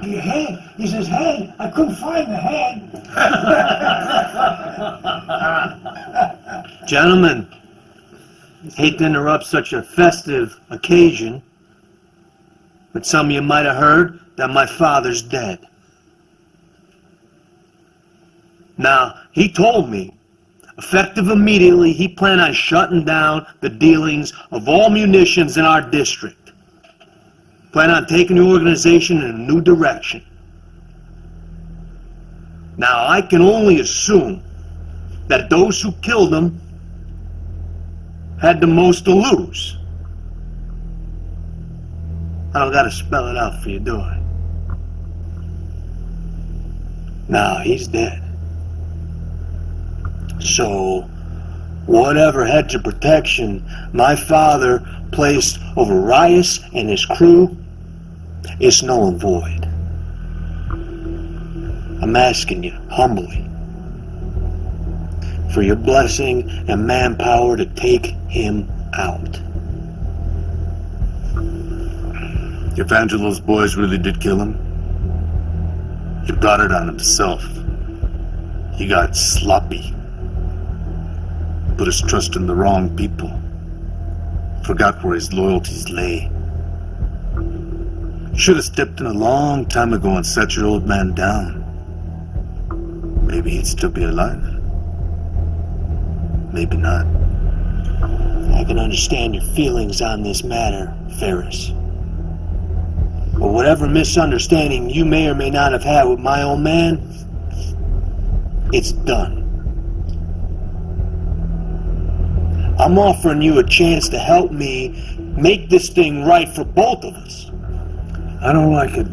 Your hand. He says, hand. I couldn't find the hand. Gentlemen, Hate to interrupt such a festive occasion, but some of you might have heard that my father's dead. Now, he told me, effective immediately, he planned on shutting down the dealings of all munitions in our district. Plan on taking the organization in a new direction. Now, I can only assume that those who killed him had the most to lose. I don't gotta spell it out for you, do I? Now, he's dead. So, whatever hedge of protection my father placed over Rias and his crew is null and void. I'm asking you, humbly, for your blessing and manpower to take him out. If Angelo's boys really did kill him, he brought it on himself. He got sloppy. Put his trust in the wrong people. Forgot where his loyalties lay. Should have stepped in a long time ago and sat your old man down. Maybe he'd still be alive. Maybe not. I can understand your feelings on this matter, Ferris. But whatever misunderstanding you may or may not have had with my old man, it's done. I'm offering you a chance to help me make this thing right for both of us. I don't like it.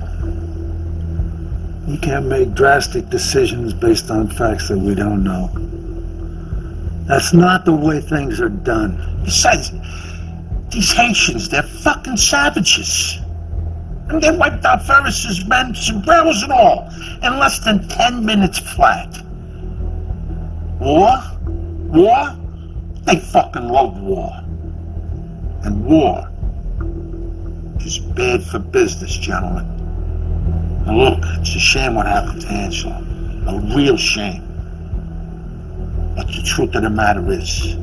You can't make drastic decisions based on facts that we don't know. That's not the way things are done. Besides, these Haitians, they're fucking savages. And they wiped out Ferris's men, sombreros and all, in less than 10 minutes flat. War? War? They fucking love war. And war is bad for business, gentlemen. And look, it's a shame what happened to Angela. A real shame. But the truth of the matter is,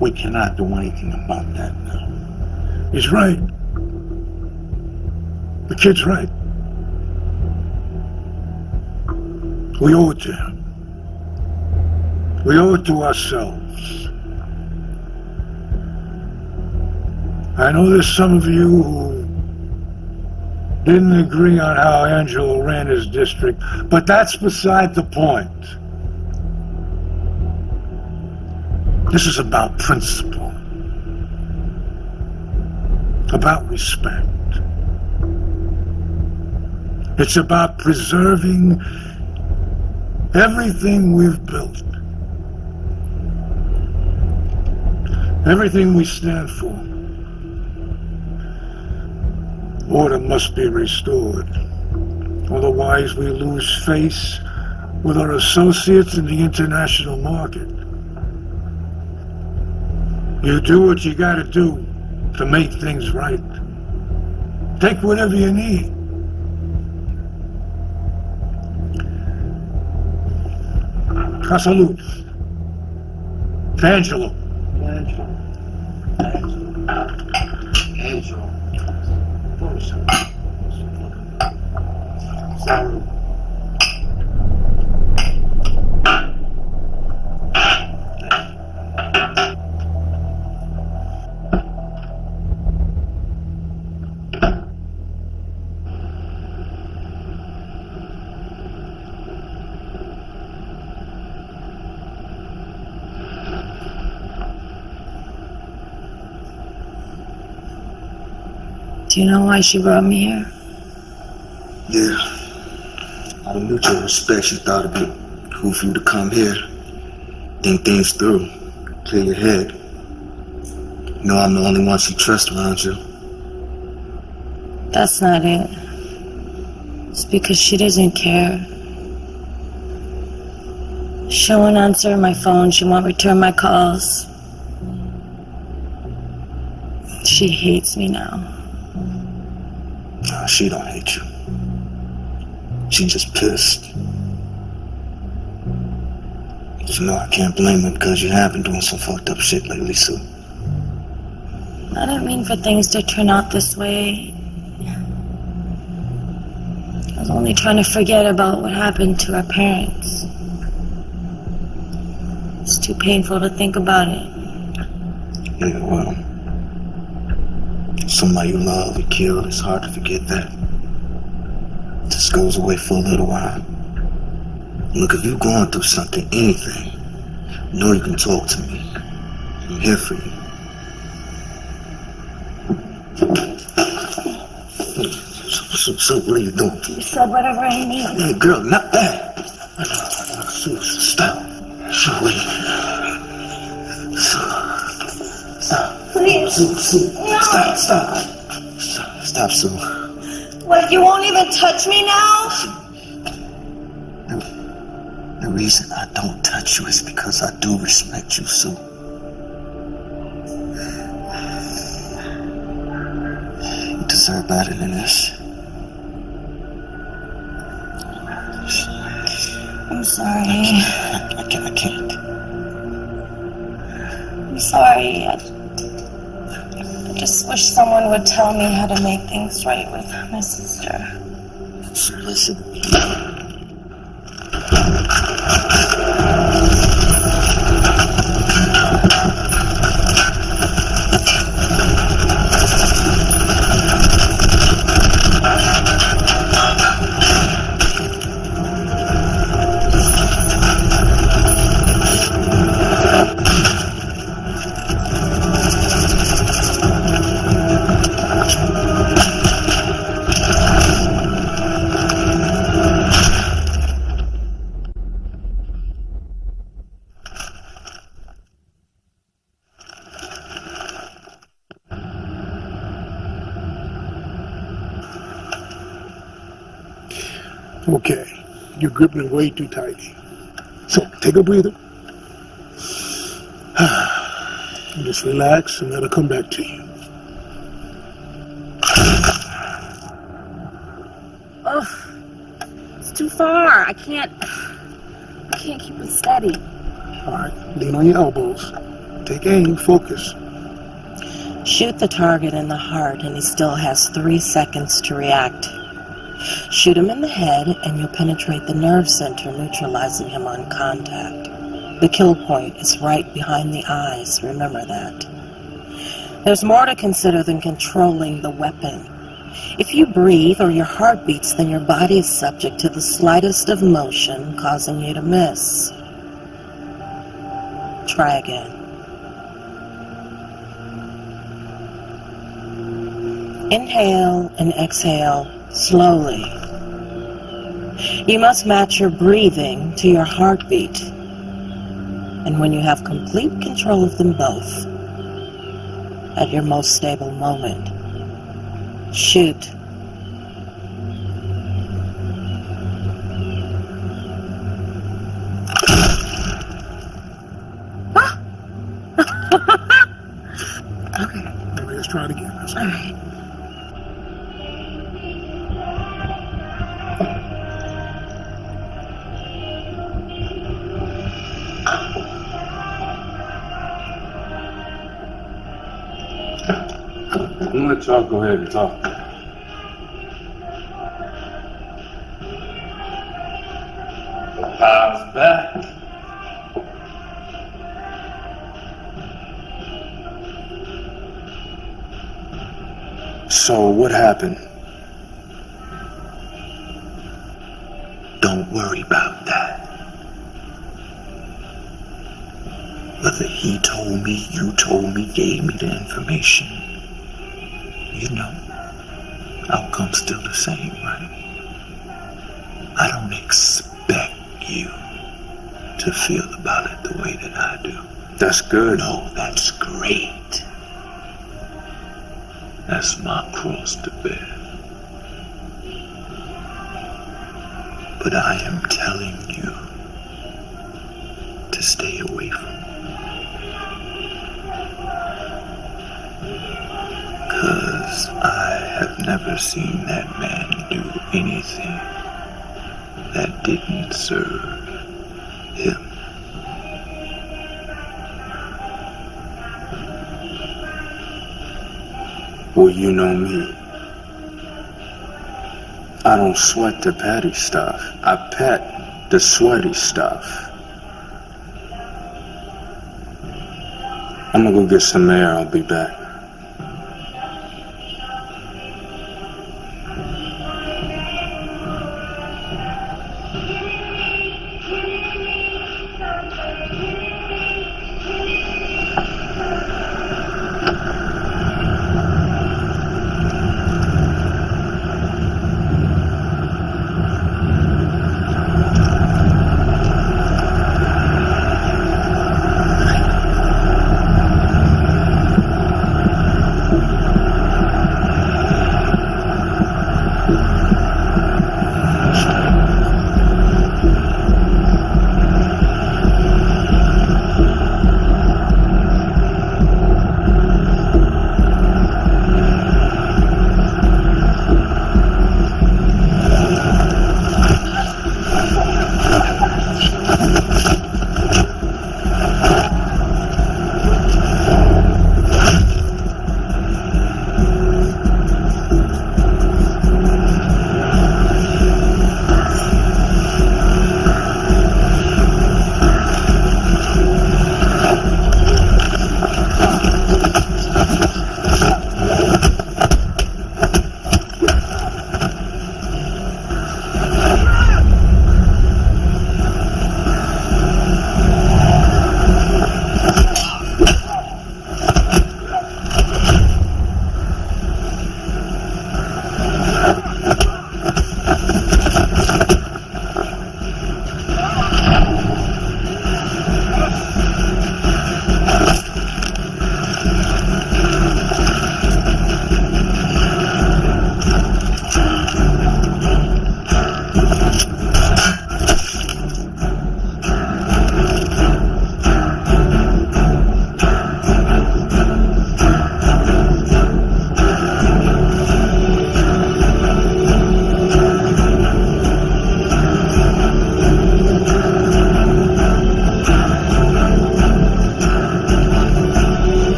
we cannot do anything about that now. He's right. The kid's right. We owe it to him. We owe it to ourselves. I know there's some of you who didn't agree on how Angelo ran his district, but that's beside the point. This is about principle, about respect. It's about preserving everything we've built, everything we stand for. Order must be restored. Otherwise, we lose face with our associates in the international market. You do what you gotta do to make things right. Take whatever you need. Salute. Angelo. Angelo. Salute. Do you know why she brought me here? Yeah. Out of mutual respect, she thought it'd be cool for you to come here, think things through, clear your head. You know I'm the only one she trusts around you. That's not it. It's because she doesn't care. She won't answer my phone. She won't return my calls. She hates me now. Nah, she don't hate you. She just pissed. You know, I can't blame it because you have been doing some fucked up shit lately, Sue. I don't mean for things to turn out this way. I was only trying to forget about what happened to our parents. It's too painful to think about it. Yeah, well, somebody you love and killed, it's hard to forget that. It just goes away for a little while. Look, if you're going through something, anything, you know you can talk to me. I'm here for you. So what are you doing? You said whatever I need. Hey, girl, not that. Sue, stop. Sue, wait. Stop. Please. Sue. No. Stop, Sue. What, you won't even touch me now? The reason I don't touch you is because I do respect you, Sue. You deserve better than this. I'm sorry. I can't. I'm sorry. I just wish someone would tell me how to make things right with my sister. So listen to me. Okay, you're gripping it way too tightly. So, take a breather. And just relax and let it come back to you. Oh, it's too far. I can't keep it steady. Alright, lean on your elbows. Take aim, focus. Shoot the target in the heart and he still has 3 seconds to react. Shoot him in the head and you'll penetrate the nerve center, neutralizing him on contact. The kill point is right behind the eyes, remember that. There's more to consider than controlling the weapon. If you breathe or your heart beats, then your body is subject to the slightest of motion, causing you to miss. Try again. Inhale and exhale slowly. You must match your breathing to your heartbeat. And when you have complete control of them both, at your most stable moment, shoot. Okay, let's try it again. All right. I'm gonna let y'all go ahead and talk. How's that? So what happened? Don't worry about that. Whether he told me, you told me, gave me the information, you know, outcome's still the same, right? I don't expect you to feel about it the way that I do. That's good. No, that's great. That's my cross to bear. But I am telling you to stay away from me. 'Cause I have never seen that man do anything that didn't serve him. Well, you know me. I don't sweat the petty stuff. I pet the sweaty stuff. I'm gonna go get some air. I'll be back.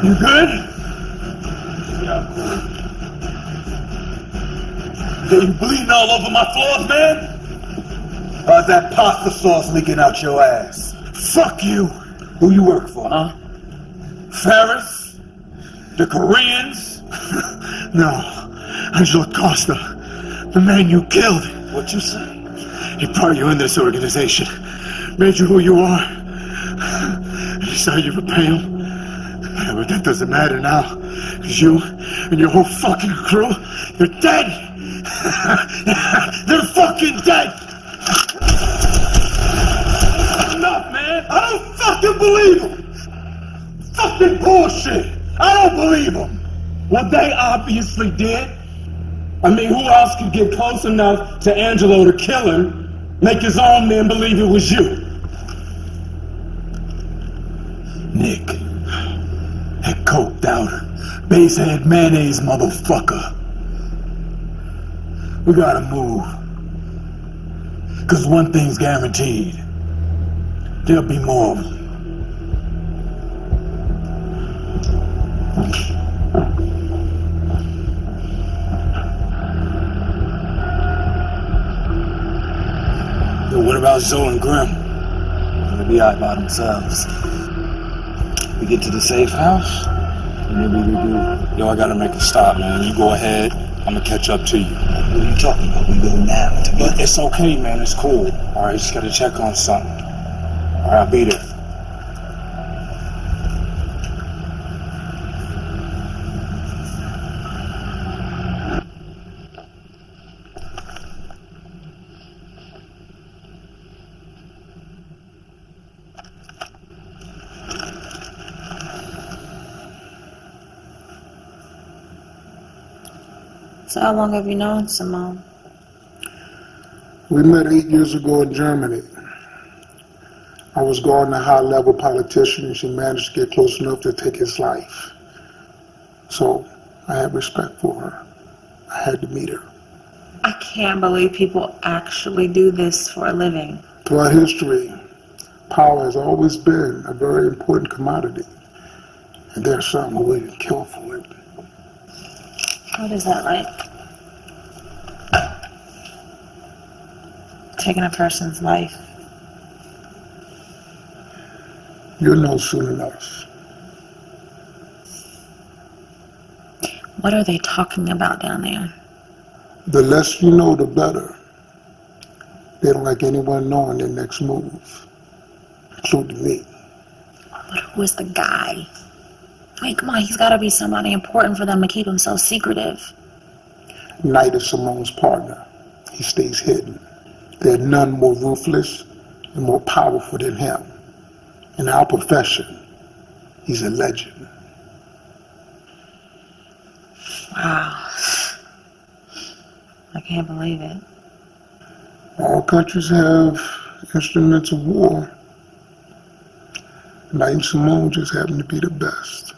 You good? Yeah. You bleeding all over my floors, man? How's that pasta sauce leaking out your ass? Fuck you! Who you work for, huh? Ferris? The Koreans? No, Angelo Costa, the man you killed. What you say? He brought you in this organization, made you who you are. He saw you repay him. But that doesn't matter now, because you and your whole fucking crew, you're dead! They're fucking dead! Enough, man! I don't fucking believe him! Fucking bullshit! I don't believe him! Well, they obviously did. I mean, who else could get close enough to Angelo to kill him, make his own men believe it was you? Nick. That coked out, basehead mayonnaise motherfucker. We gotta move. Cause one thing's guaranteed. There'll be more of them. Yo, what about Zoe and Grim? They'll be out by themselves. We get to the safe house, and then we do. Yo, I gotta make a stop, man. You go ahead. I'm gonna catch up to you. What are you talking about? We go now. But it's okay, man. It's cool. All right, just gotta check on something. All right, I'll be there. So how long have you known Simone? We met 8 years ago in Germany. I was guarding a high-level politician, and she managed to get close enough to take his life. So I had respect for her. I had to meet her. I can't believe people actually do this for a living. Throughout history, power has always been a very important commodity. And there's some who will kill for it. What is that like? Taking a person's life. You'll know soon enough. What are they talking about down there? The less you know, the better. They don't like anyone knowing their next move, including me. But who is the guy? Wait, come on, he's got to be somebody important for them to keep him so secretive. Knight is Simone's partner. He stays hidden. There are none more ruthless and more powerful than him. In our profession, he's a legend. Wow. I can't believe it. All countries have instruments of war. Knight and Simone just happen to be the best.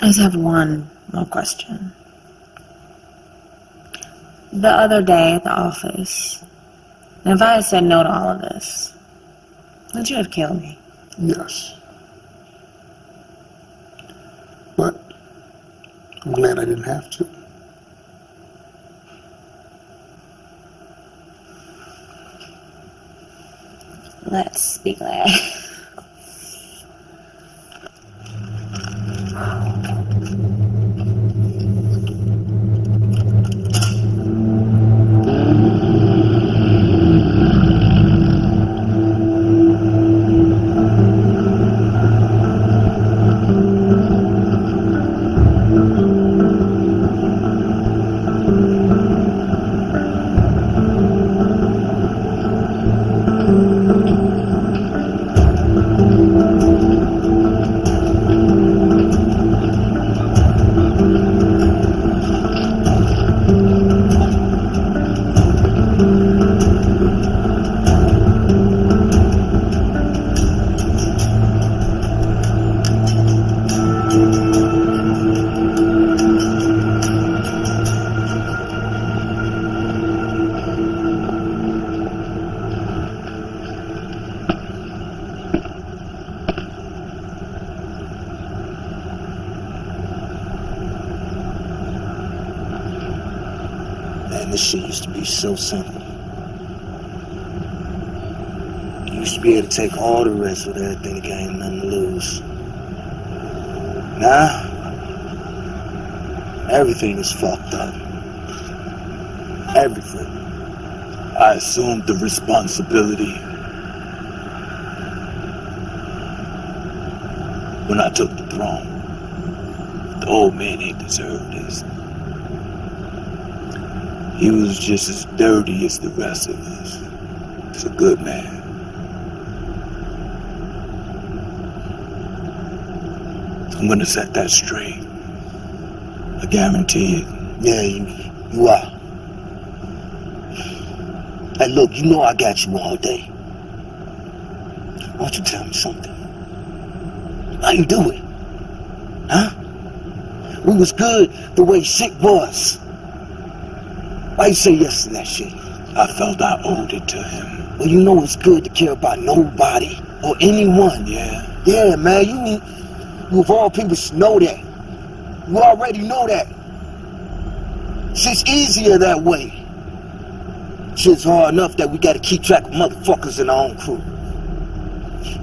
I just have one more question. The other day at the office, if I had said no to all of this, would you have killed me? Yes. But I'm glad I didn't have to. Let's be glad. Man, this shit used to be so simple. You used to be able to take all the risks with everything, the game, nothing to lose. Now, everything is fucked up. Everything. I assumed the responsibility when I took the throne. The old man ain't deserved this. He was just as dirty as the rest of us. He's a good man. I'm gonna set that straight. I guarantee it. Yeah, you are. Hey, look, you know I got you all day. Why don't you tell me something? How you do it? Huh? We was good the way shit was. Why you say yes to that shit? I felt I owed it to him. Well, you know it's good to care about nobody or anyone. Yeah. Yeah, man, you of all people should know that. You already know that. Shit's easier that way. Shit's hard enough that we gotta keep track of motherfuckers in our own crew.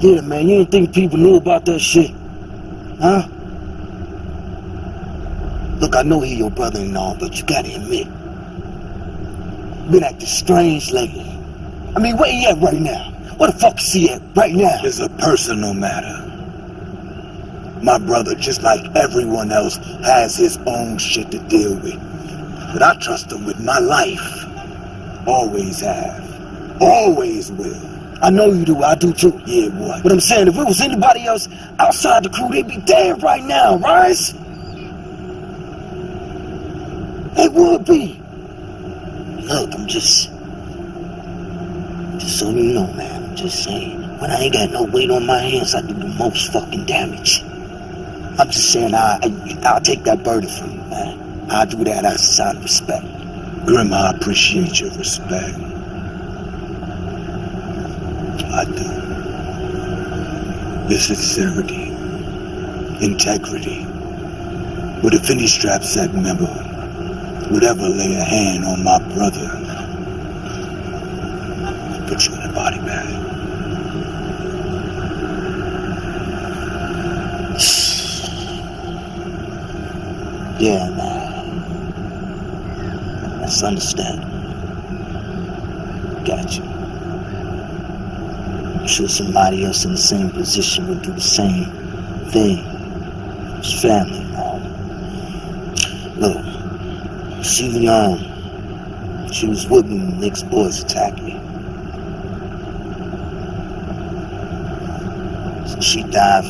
Yeah, man, you didn't think people knew about that shit? Huh? Look, I know he your brother and all, but you gotta admit, been acting strange lately. I mean, where he at right now? Where the fuck is he at right now? It's a personal matter. My brother, just like everyone else, has his own shit to deal with. But I trust him with my life. Always have. Always will. I know you do, I do too. Yeah, what? But I'm saying, if it was anybody else outside the crew, they'd be dead right now, right? They would be. Look, I'm just so you know, man, I'm just saying, when I ain't got no weight on my hands, I do the most fucking damage. I'm just saying, I'll take that burden from you, man. I do that as a sign of respect. Grim, I appreciate your respect. I do. Your sincerity, integrity. But if any strap set member would ever lay a hand on my brother, I'll put you in a body bag. Yeah, man. That's understandable. Got you. I'm sure somebody else in the same position would do the same thing. It's family, man. Look, she was with me when Nick's boys attacked me. So she died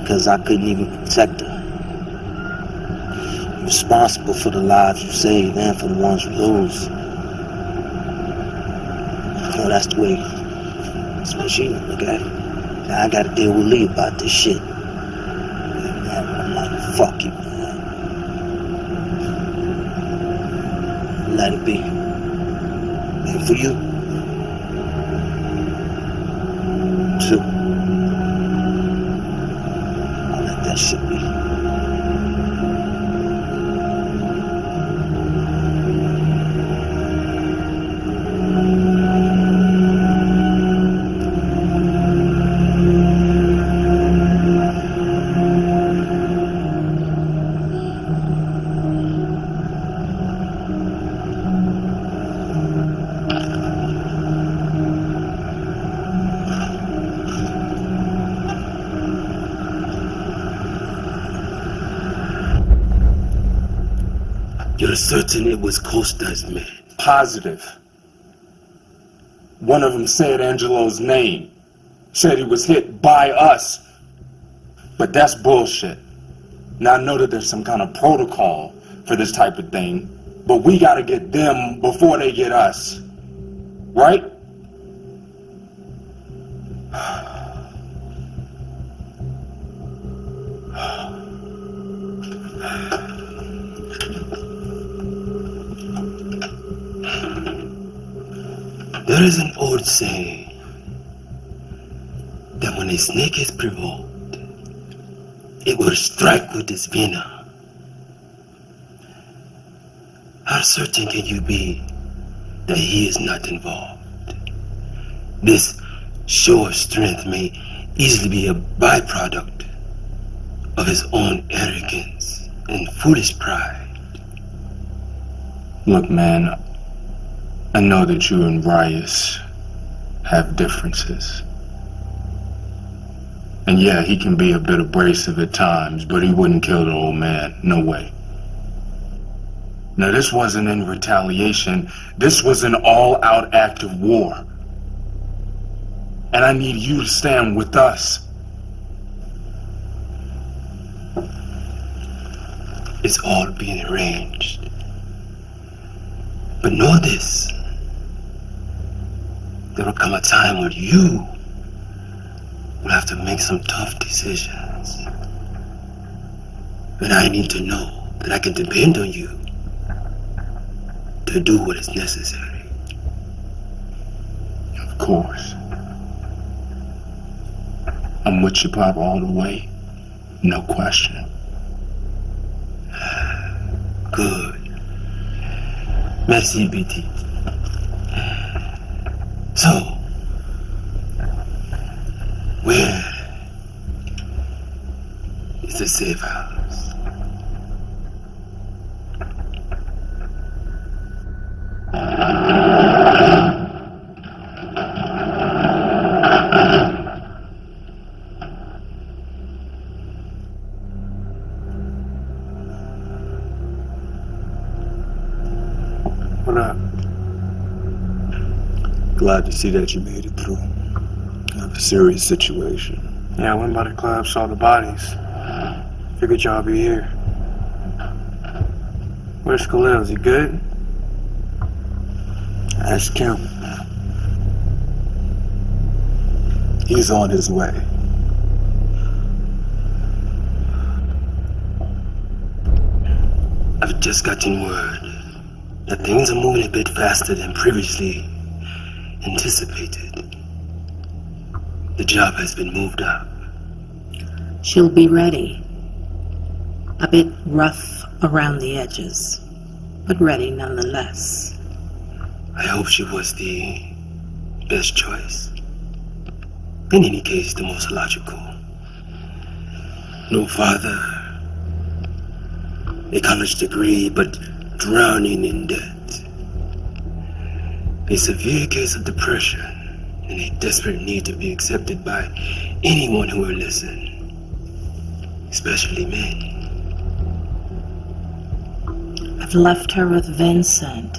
because I couldn't even protect her. You're responsible for the lives you save and for the ones you lose. So that's the way she look at it. Now I gotta deal with Lee about this shit. Man, I'm like, fuck you, man. Let it be. And for you, too. I'll let that shit be. You're certain it was Costa's men? Positive. One of them said Angelo's name. Said he was hit by us. But that's bullshit. Now I know that there's some kind of protocol for this type of thing, but we gotta get them before they get us. Right? There is an old saying that when a snake is provoked, it will strike with its venom. How certain can you be that he is not involved? This show of strength may easily be a byproduct of his own arrogance and foolish pride. Look, man, I know that you and Rias have differences. And yeah, he can be a bit abrasive at times, but he wouldn't kill the old man. No way. Now, this wasn't in retaliation. This was an all-out act of war. And I need you to stand with us. It's all being arranged. But know this. There will come a time when you will have to make some tough decisions. And I need to know that I can depend on you to do what is necessary. Of course. I'm with you, Pop, all the way. No question. Good. Merci, BT. So, where is the safe house? What up? Glad to see that you made it through. Kind of a serious situation. Yeah, I went by the club, saw the bodies. Figured y'all be here. Where's Khalil? Is he good? Ask him. He's on his way. I've just gotten word that things are moving a bit faster than previously anticipated. The job has been moved up. She'll be ready. A bit rough around the edges, but ready nonetheless. I hope she was the best choice. In any case, the most logical. No father, a college degree, but drowning in debt. A severe case of depression and a desperate need to be accepted by anyone who will listen, especially men. I've left her with Vincent.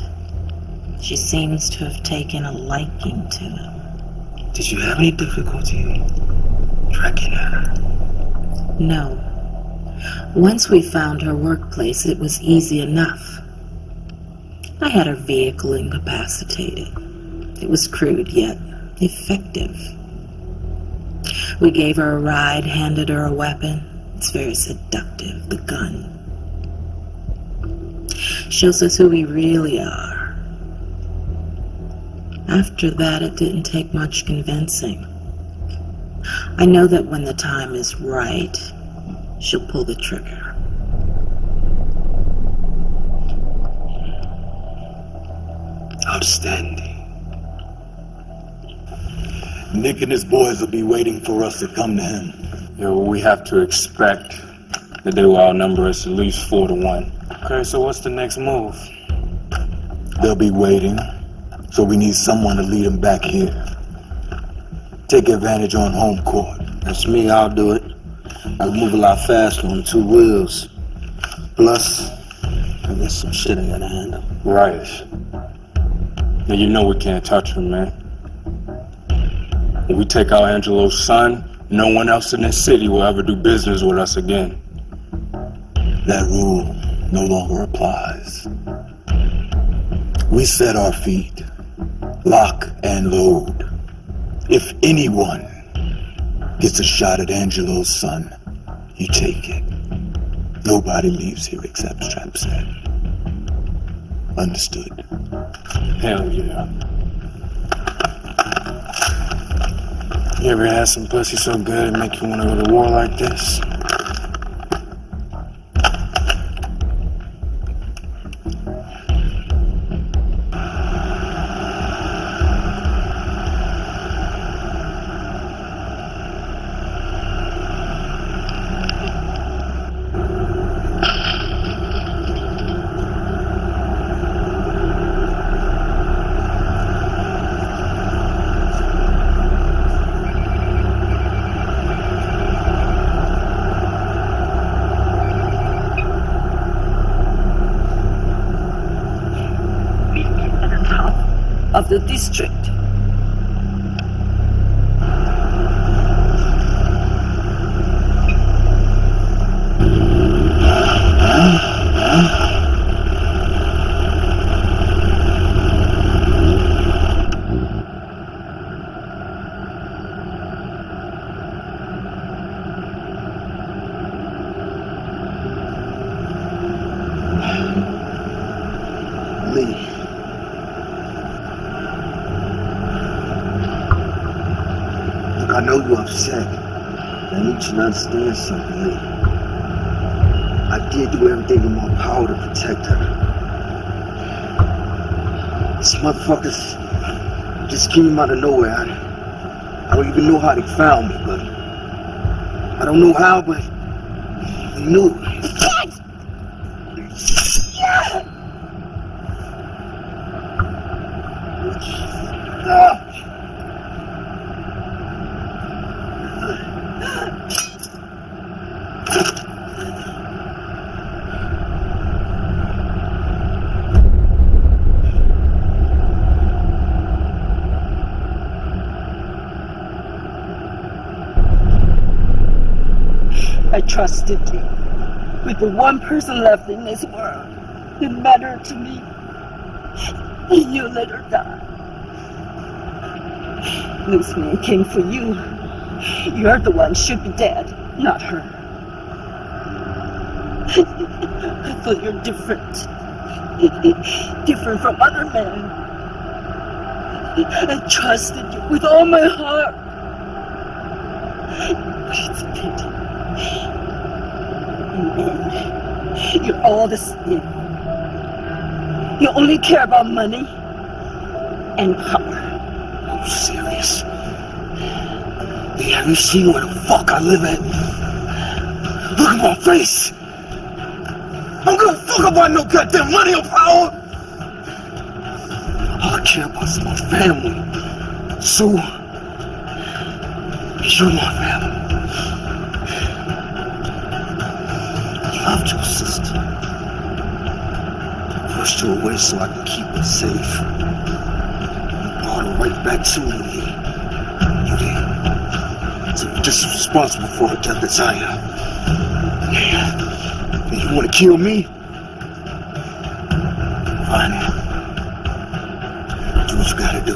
She seems to have taken a liking to him. Did you have any difficulty tracking her? No. Once we found her workplace, it was easy enough. I had her vehicle incapacitated. It was crude, yet effective. We gave her a ride, handed her a weapon. It's very seductive, the gun. Shows us who we really are. After that, it didn't take much convincing. I know that when the time is right, she'll pull the trigger. Outstanding. Nick and his boys will be waiting for us to come to him. Yeah, well, we have to expect that they will outnumber us at least 4 to 1. Okay, so what's the next move? They'll be waiting, so we need someone to lead them back here. Take advantage on home court. That's me, I'll do it. I'll move a lot faster on 2 wheels. Plus, I got some shit I gotta handle. Right. Now you know we can't touch him, man. When we take out Angelo's son, no one else in this city will ever do business with us again. That rule no longer applies. We set our feet, lock and load. If anyone gets a shot at Angelo's son, you take it. Nobody leaves here except Strap said. Understood? Hell yeah. You ever had some pussy so good it make you want to go to war like this? Of the district. Lee. I know you're upset. I need you to understand something, Lee. I did do everything in my power to protect her. These motherfuckers just came out of nowhere. I don't even know how they found me, but I don't know how, but they knew. I trusted you with the one person left in this world that mattered to me. And you let her die. This man came for you. You're the one should be dead, not her. I thought you're different. Different from other men. I trusted you with all my heart. But it's a pity. Men, you're all the same. You only care about money and power. I'm serious. Hey, have you seen where the fuck I live at? Look at my face. I don't give a fuck about no goddamn money or power. All I care about is my family. So, you're my family. I loved your sister. I pushed her away so I could keep her safe. I brought her right back to me. You did. So you're just responsible for her death as I am. Yeah. And you want to kill me? Fine. Do what you gotta do.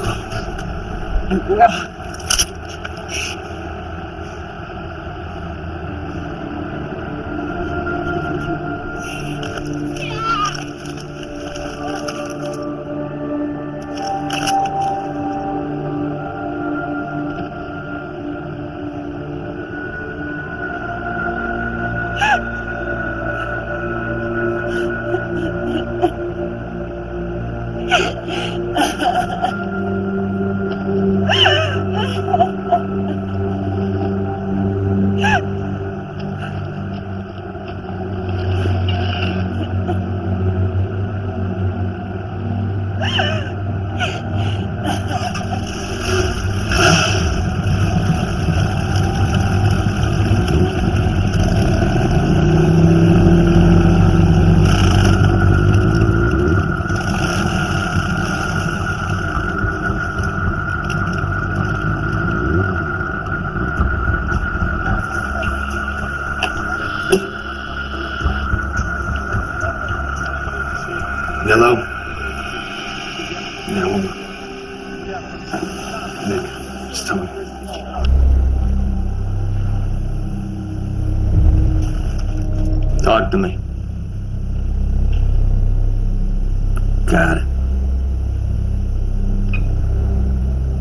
Hello? No. Nick, just tell me. Talk to me. Got it.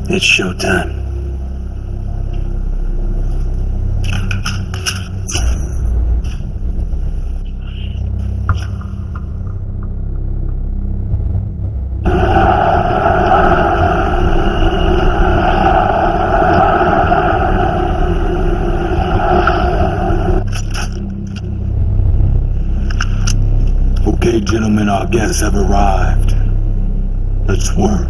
It's showtime. Okay, gentlemen, our guests have arrived. Let's work.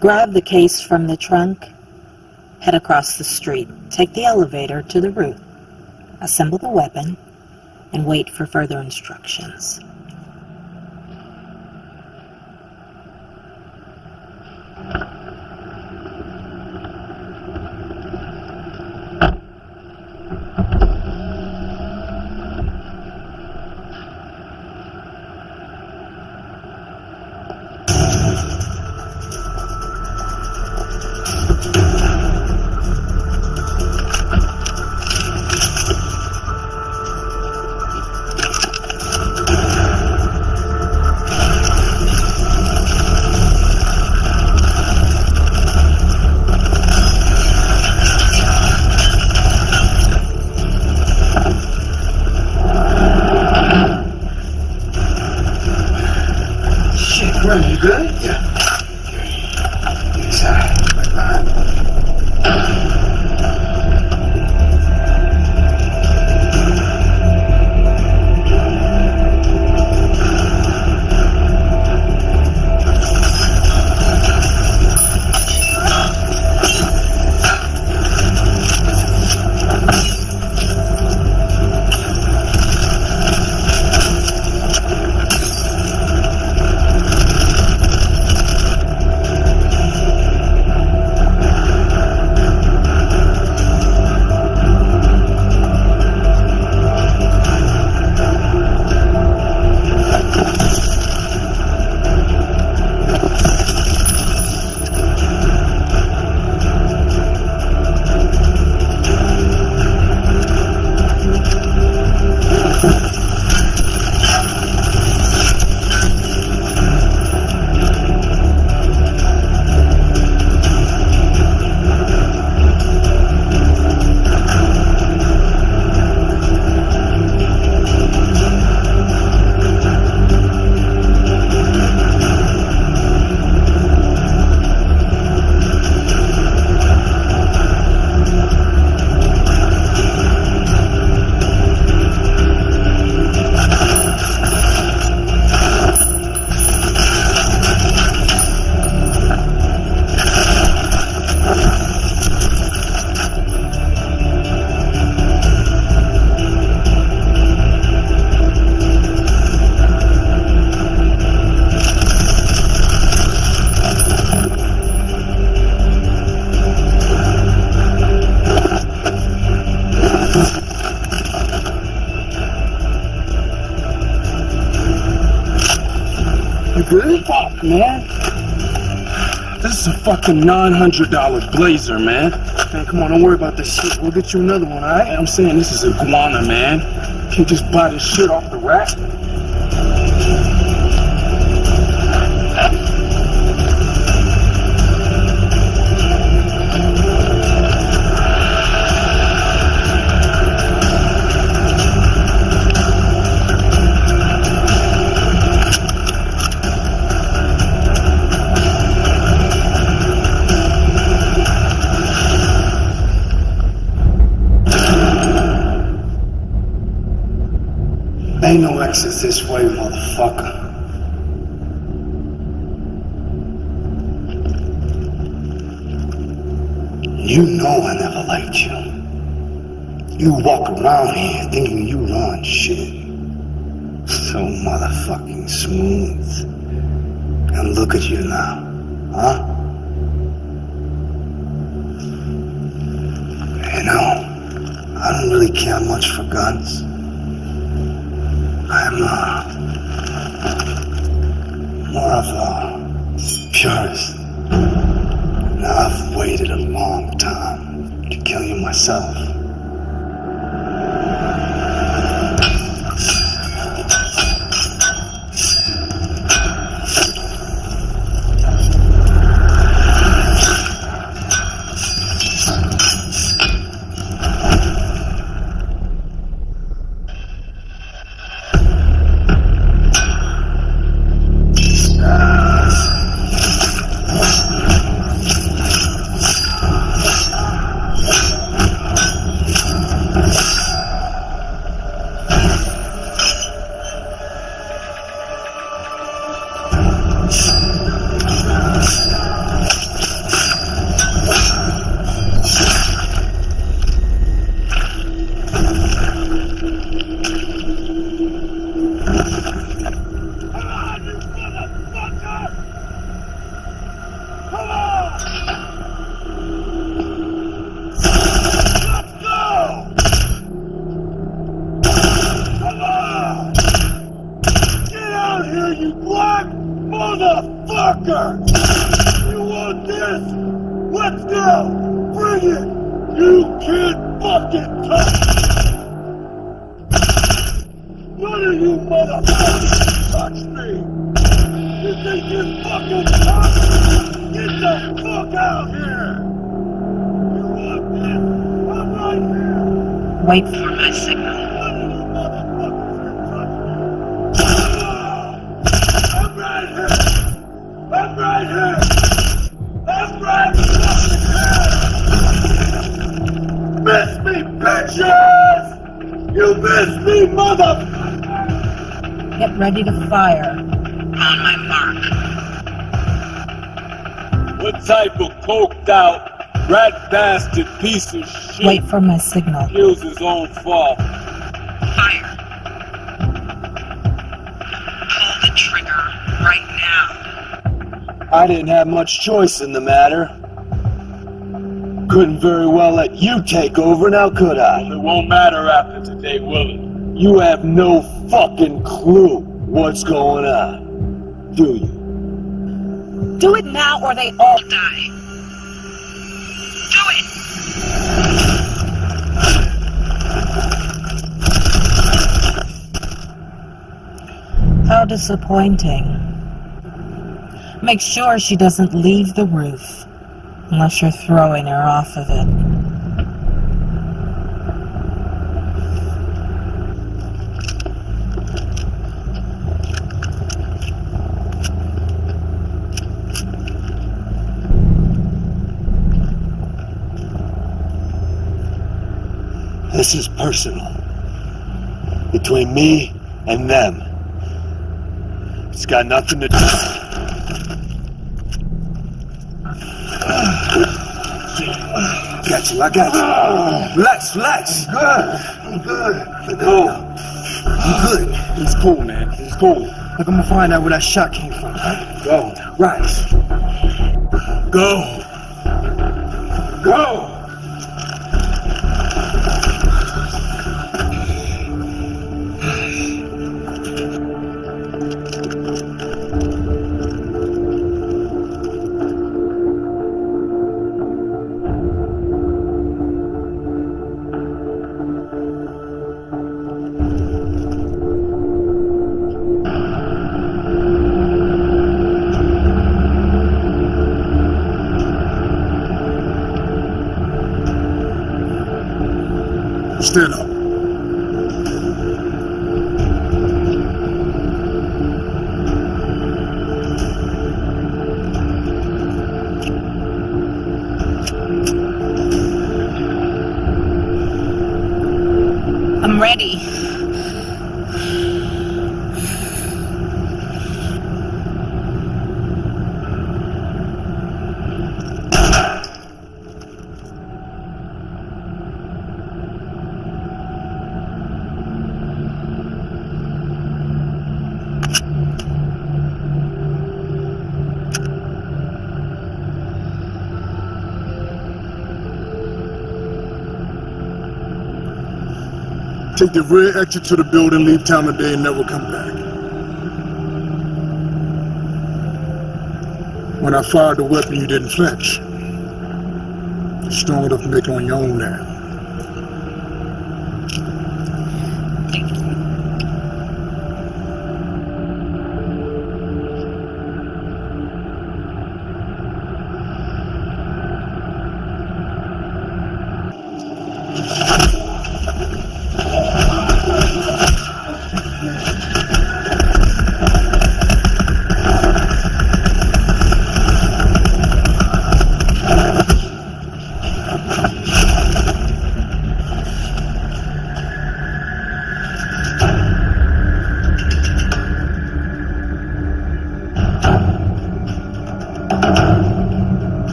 Grab the case from the trunk, head across the street, take the elevator to the roof, assemble the weapon, and wait for further instructions. This is a fucking $900 blazer, man. Man, come on, don't worry about this shit. We'll get you another one, alright? I'm saying this is iguana, man. Can't just buy this shit off the rack. Ain't no exit this way, motherfucker. You know I never liked you. You walk around here thinking you run shit. So motherfucking smooth. And look at you now, huh? You know, I don't really care much for guns. I'm more of a purist. Now, I've waited a long time to kill you myself. Wait for my signal. I'm right here! I'm right here! I'm right here! Miss me, bitches! You miss me, mother... Get ready to fire. On my mark. What type of coked out, rat bastard piece of shit... Wait for my signal. ...kills his own father? Fire. Pull the trigger right now. I didn't have much choice in the matter. Couldn't very well let you take over, now could I? Well, it won't matter after today, will it? You have no fucking clue what's going on, do you? Do it now or they all die. Do it! How disappointing. Make sure she doesn't leave the roof, unless you're throwing her off of it. This is personal. Between me and them. It's got nothing to do. Got you, I got you. Relax, relax. I'm good. Cool. I'm good. It's cool, man. It's cool. Look, I'm gonna find out where that shot came from. Right? Go. Rise. Go. Go. Stand up. I'm ready. Take the rear exit to the building, leave town today, and never come back. When I fired the weapon, you didn't flinch. You're strong enough to make it on your own now.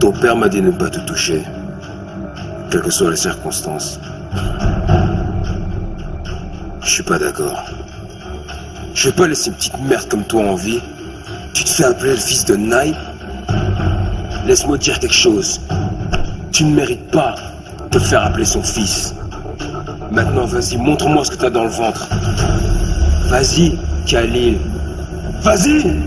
Ton père m'a dit de ne pas te toucher, quelles que soient les circonstances. Je suis pas d'accord. Je vais pas laisser une petite merde comme toi en vie. Tu te fais appeler le fils de Nye. Laisse-moi dire quelque chose. Tu ne mérites pas de te faire appeler son fils. Maintenant, vas-y, montre-moi ce que t'as dans le ventre. Vas-y, Khalil. Vas-y!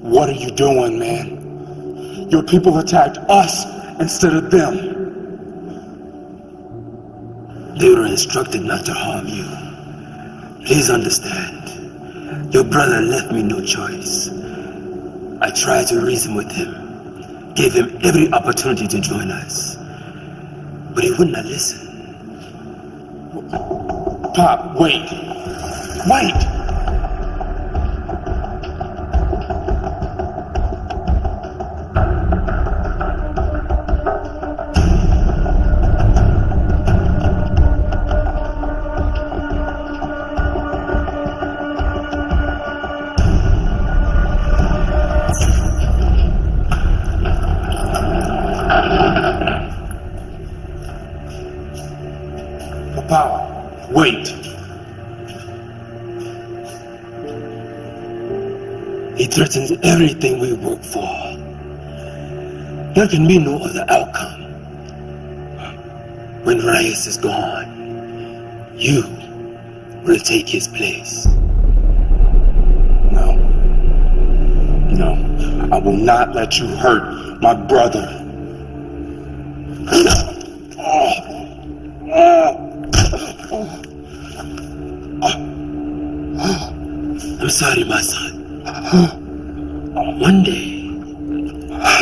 What are you doing, man? Your people attacked us instead of them. They were instructed not to harm you. Please understand. Your brother left me no choice. I tried to reason with him, gave him every opportunity to join us, but he would not listen. Pop, wait. Wait! Papa, wait. He threatens everything we work for. There can be no other outcome. When Rice is gone, you will take his place. No. No. I will not let you hurt my brother. I'm sorry, my son. One day,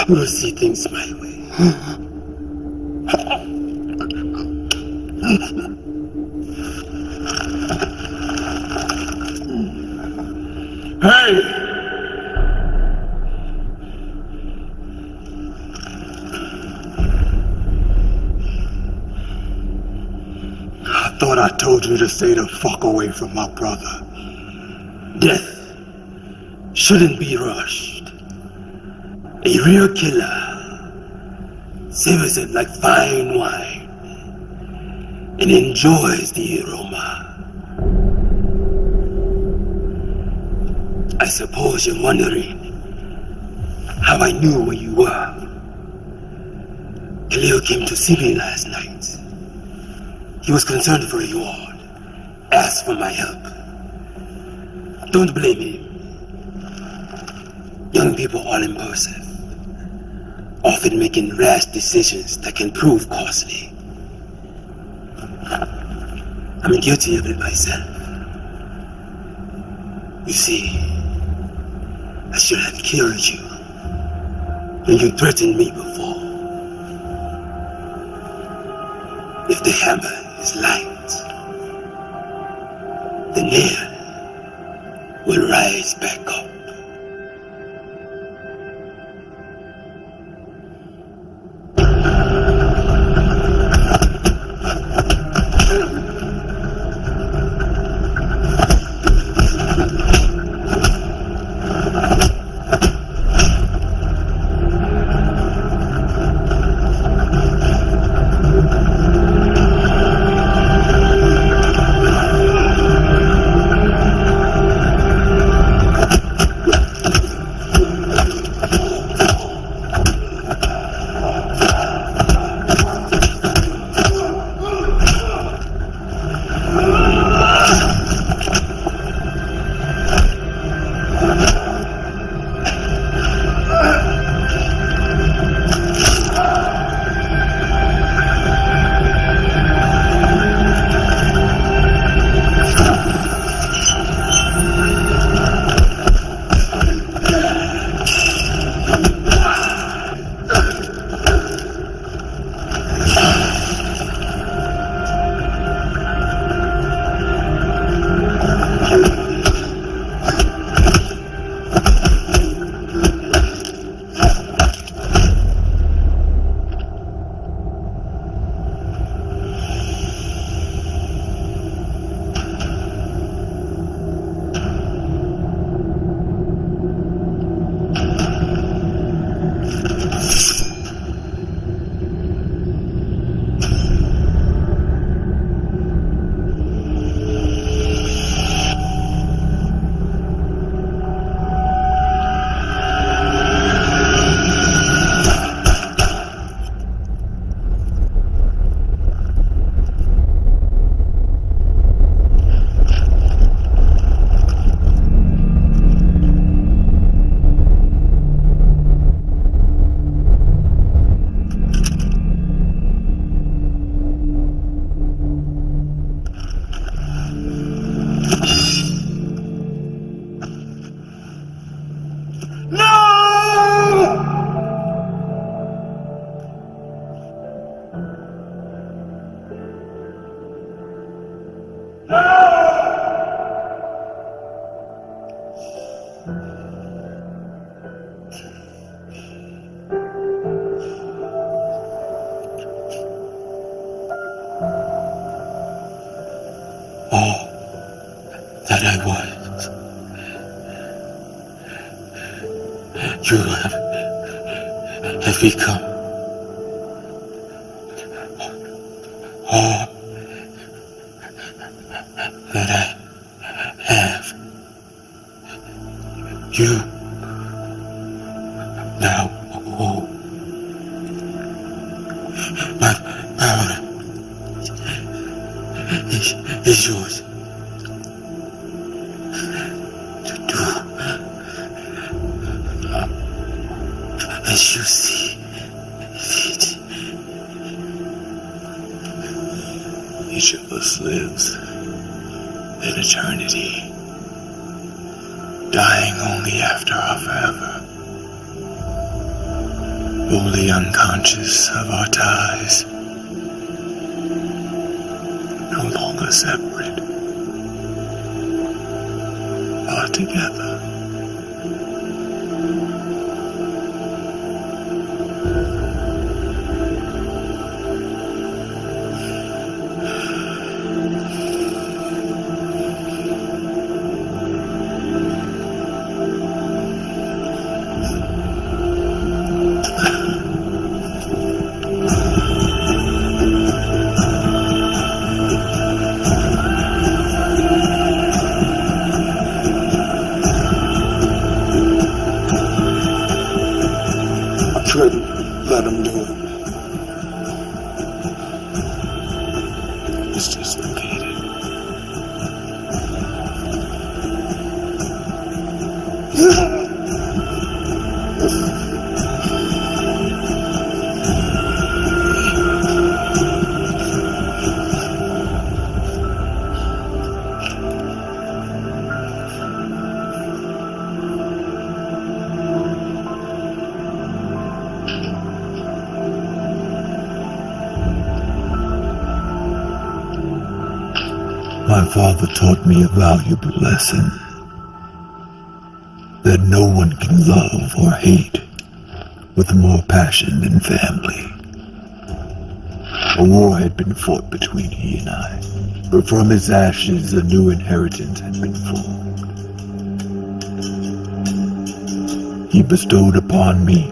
you will see things my way. Hey! I thought I told you to stay the fuck away from my brother. Death shouldn't be rushed. A real killer savors it like fine wine and enjoys the aroma. I suppose you're wondering how I knew where you were. Khalil came to see me last night. He was concerned for you all, asked for my help. Don't blame him. Young people are impulsive, often making rash decisions that can prove costly. I'm guilty of it myself. You see, I should have killed you when you threatened me before. If the hammer is light, the nail will rise back up. All that I was, you have become. All that I have, you now hold. My power is yours to do as you see fit. Each of us lives in eternity, dying only after our forever, wholly unconscious of our ties, no longer separate, but together. Couldn't let him do it. It's dislocated. My father taught me a valuable lesson, that no one can love or hate with more passion than family. A war had been fought between he and I, but from his ashes a new inheritance had been formed. He bestowed upon me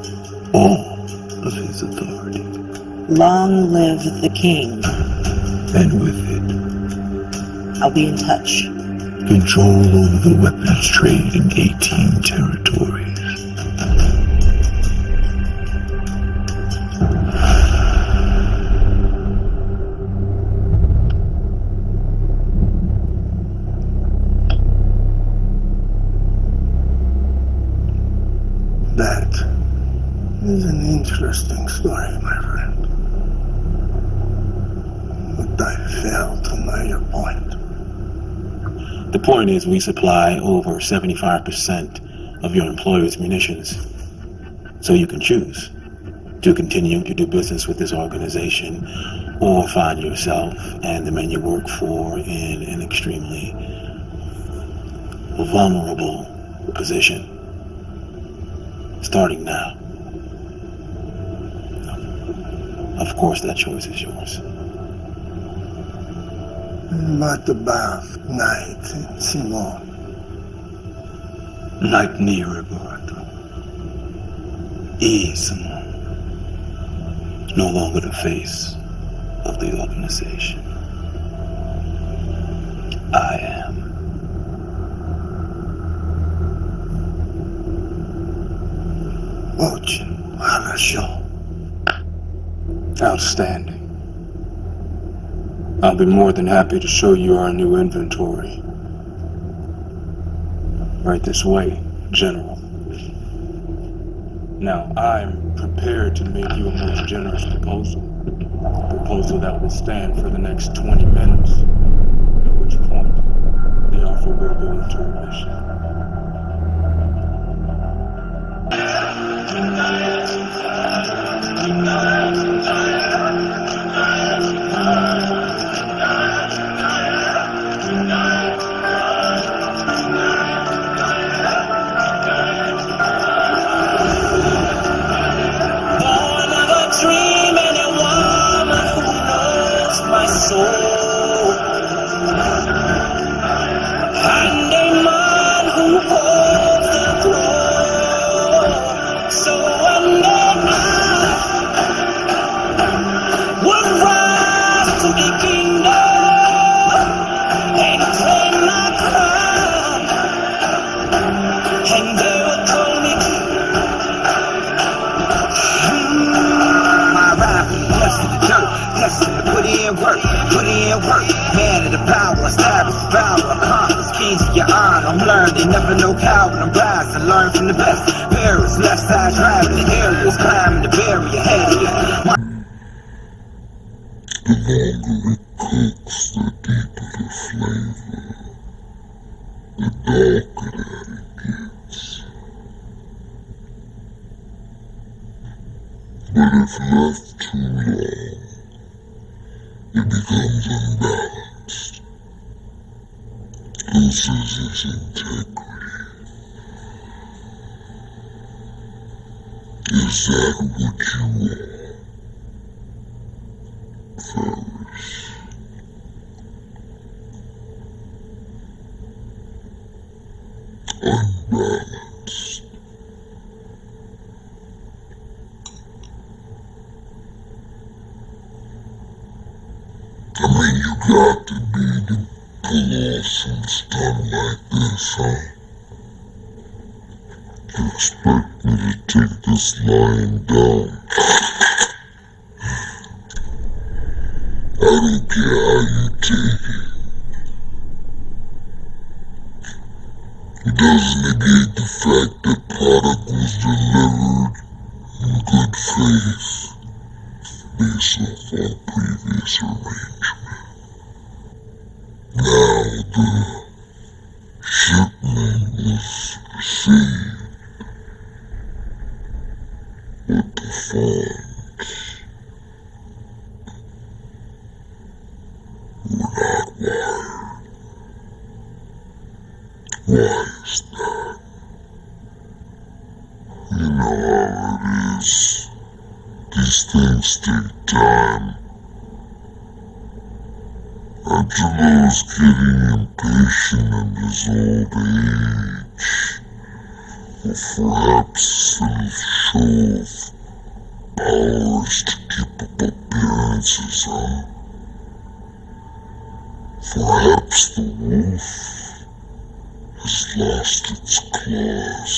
all of his authority. Long live the king. And with it, I'll be in touch. control over the weapons trade in 18 territories. That is an interesting story, my friend. But I fail to know your point. The point is we supply over 75% of your employer's munitions. So you can choose to continue to do business with this organization or find yourself and the men you work for in an extremely vulnerable position. Starting now. Of course, that choice is yours. What about Knight and Simon? Knight ni Roberto. Is no longer the face of the organization. I am. Очень хорошо. Outstanding. I'll be more than happy to show you our new inventory. Right this way, General. Now, I'm prepared to make you a most generous proposal. A proposal that will stand for the next 20 minutes, at which point the offer will go into remission. Born of a dream and a woman who knows my soul, and a man who holds the throne. So one day I will rise to the kingdom and claim my crown, and they will call me my ride from blessed to the dirt, blessed to put in work, man of the power, they never know coward. I'm rising, learn from the best. Paris, left side driving the areas, climbing the barrier. Hell yeah. The longer it cooks, the deeper the flavor, the darker that it gets. But if left too long, it becomes unbalanced, loses its integrity. Is that what you are, Ferris? Unbalanced. I mean, you got to be to pull off some stunt like this, huh? You expect me to take this lying down? I don't care how you take it. It doesn't negate the fact that product was delivered in good faith based off our previous arrangement. Now the shipment was received, but the funds were not wired. Why is that? You know how it is. These things take time. Angelo's getting impatient in his old age. Or perhaps some show of powers to keep up appearances, huh? Perhaps the wolf has lost its claws.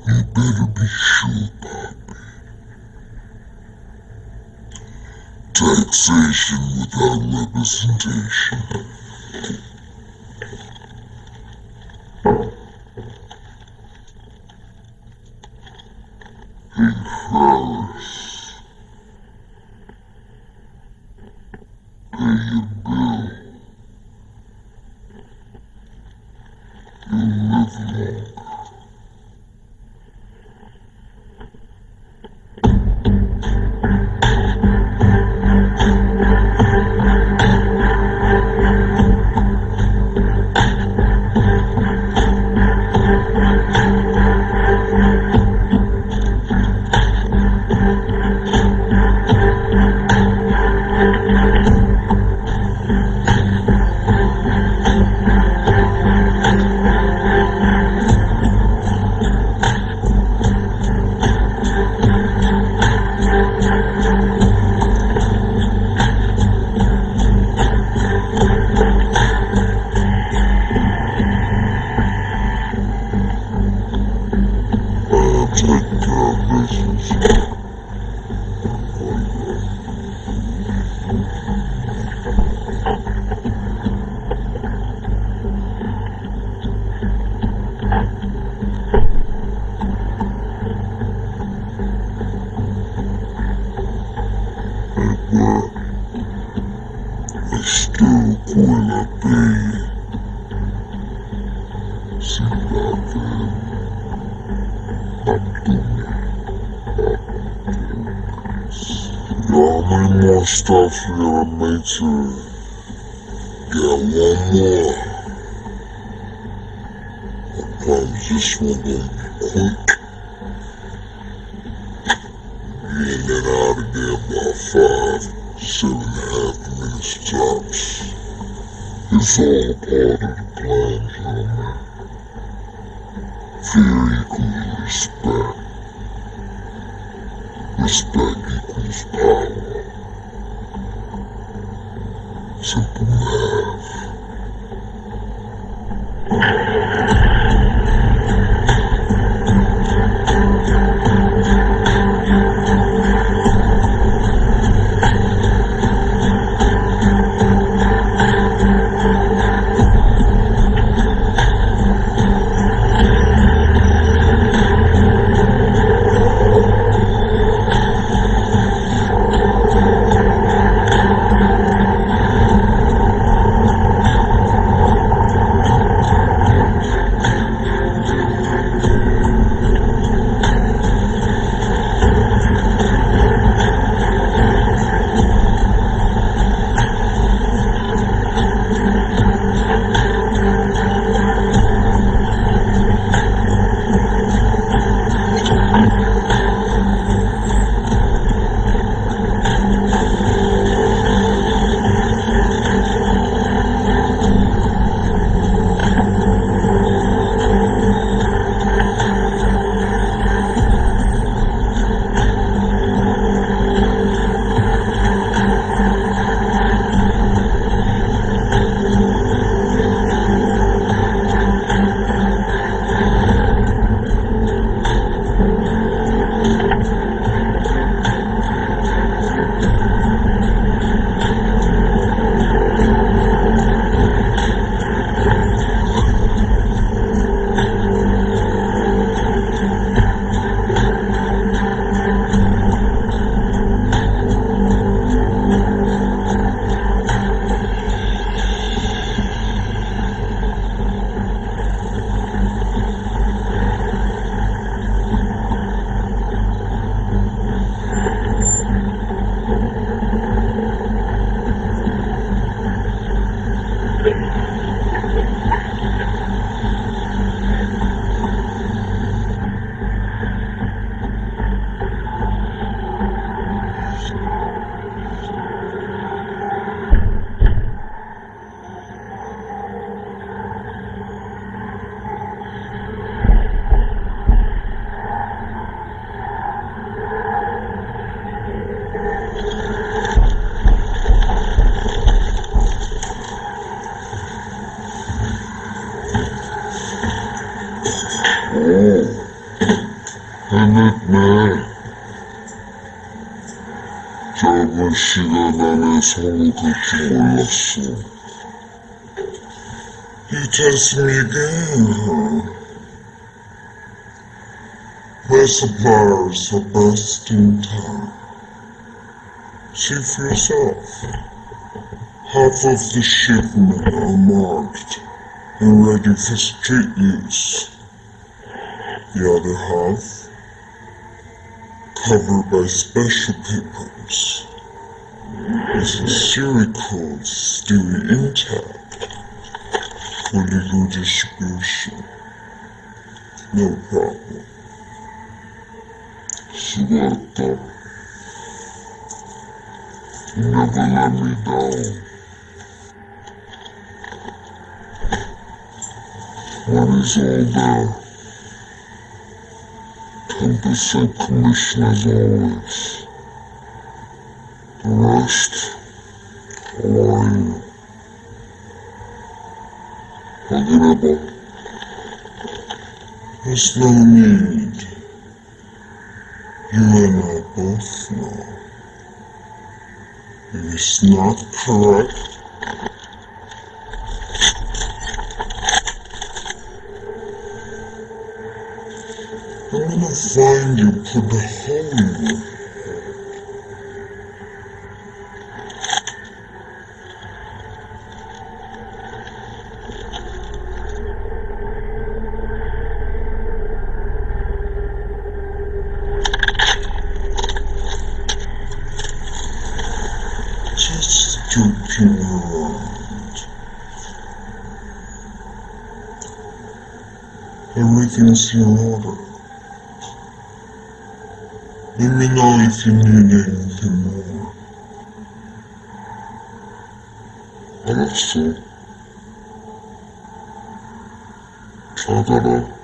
You better be sure, Bobby. Taxation without representation. Hey, Ferris. Pay your bill. You'll live longer. Stuff you gotta make to get one more. I promise this one gonna be quick. Be in and out of there about 7.5 minutes tops. It's all part of the plan, gentlemen. Fear equals respect. Respect equals power. Simple math. 해냈네. 짧은 시간 안에 성공할 줄 몰랐어. You test me again. My suppliers are best in time. See for yourself. Half of the shipment are marked and ready for street use. The other half, covered by special papers, with the serial codes still intact for legal distribution. No problem. Suelta. You never let me down. Money's all there. 10% commission as always. The rest, how are you? Forgettable. There's no need. You and I both know. If it's not correct, I'm gonna find you, put the hole in your head. Just joking around. Everything's in order. Let me know if you need anything more. 알았어. 잘 가라.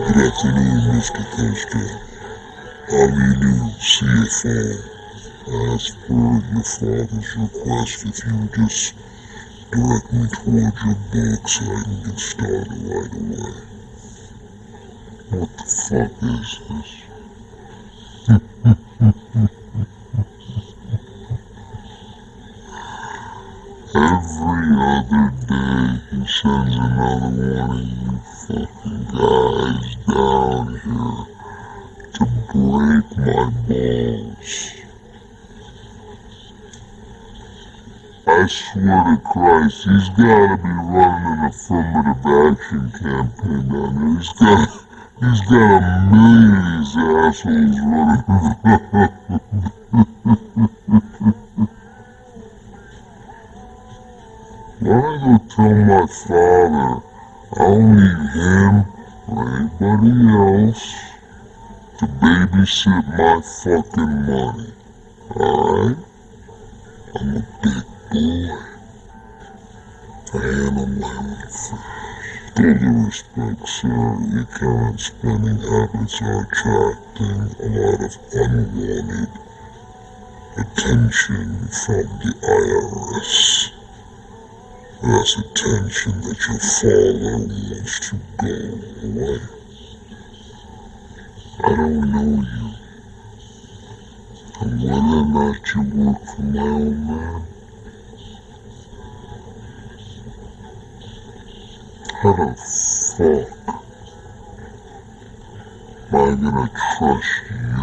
Good afternoon, Mr. Costa. I'm CFO. As per your father's request, if you would just direct me towards your book so I can get started right away. What the fuck is this? Every other day he sends another one of you fucking guys down here to break my balls. I swear to Christ, he's gotta be running an affirmative action campaign down there. He's got a million of these assholes running. Why don't you tell my father I don't need him or anybody else to babysit my fucking money, alright? I'm a big boy. I handle my own affairs. With all due respect, sir, your current spending habits are attracting a lot of unwanted attention from the IRS. That's attention that your father wants to go away. I don't know you. And whether or not you work for my old man, how the fuck am I gonna trust you?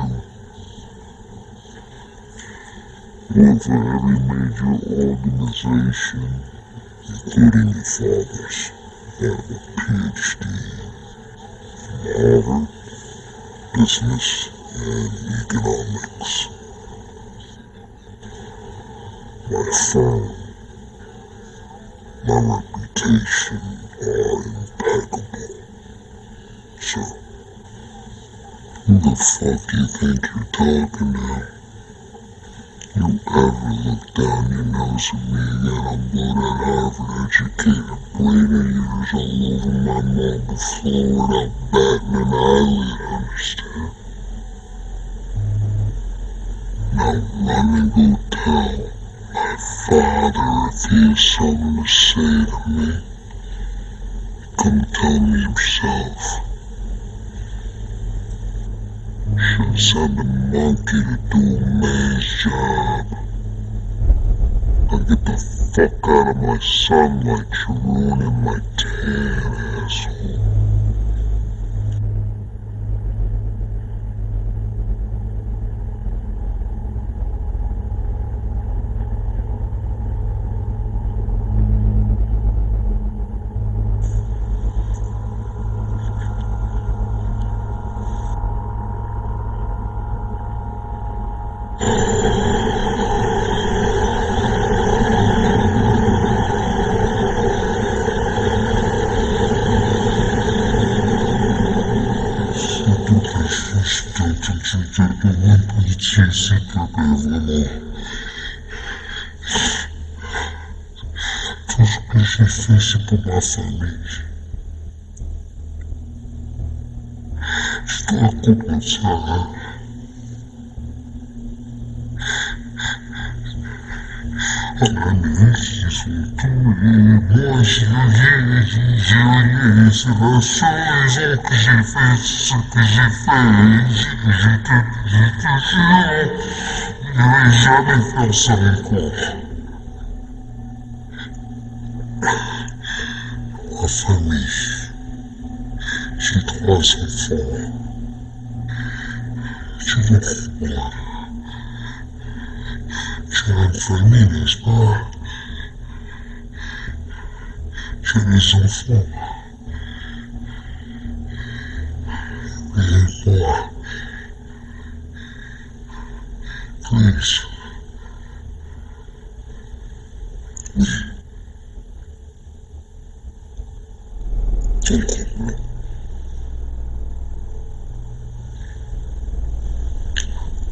One for every major organization, it including your father's, have a PhD in Harvard, business, and economics. My firm, my reputation are impeccable. So, who the fuck do you think you're talking to? You ever look down your nose at me again, I'll blow that Harvard-educated brain of yours all over my marble floor without batting an eyelid, understand? Now run and go tell my father if he has something to say to me. Come tell me himself. Should send a monkey to do a man's job. Now get the fuck out of my sunlight, you're ruining my tan, asshole. Tout ce que j'ai fait, c'est pour ma famille. Je te raconte ça, hein. En Amérique, ils sont tués. Moi, j'ai rien, c'est la seule raison que j'ai fait ce que j'ai fait. Je te jure, je vais jamais faire ça encore. Ma famille, j'ai 3 enfants. Tu le crois? Tu as une famille, n'est-ce pas? Tu as des enfants. Et moi, please. Oui. Ton complot.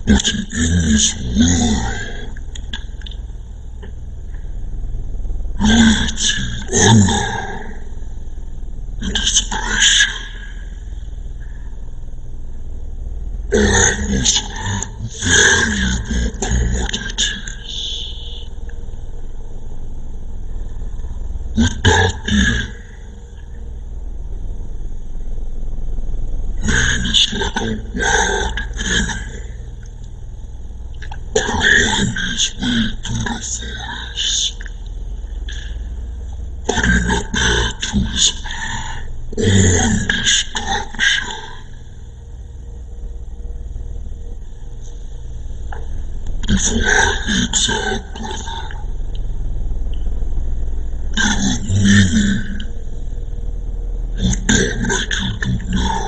But in this world, loyalty, honor, and discretion are our most valuable commodities. Without them, man is like a wild animal, clawing his way through the forest, putting a path to his own destruction. Before our heads out, brother, there were many who thought like you do now,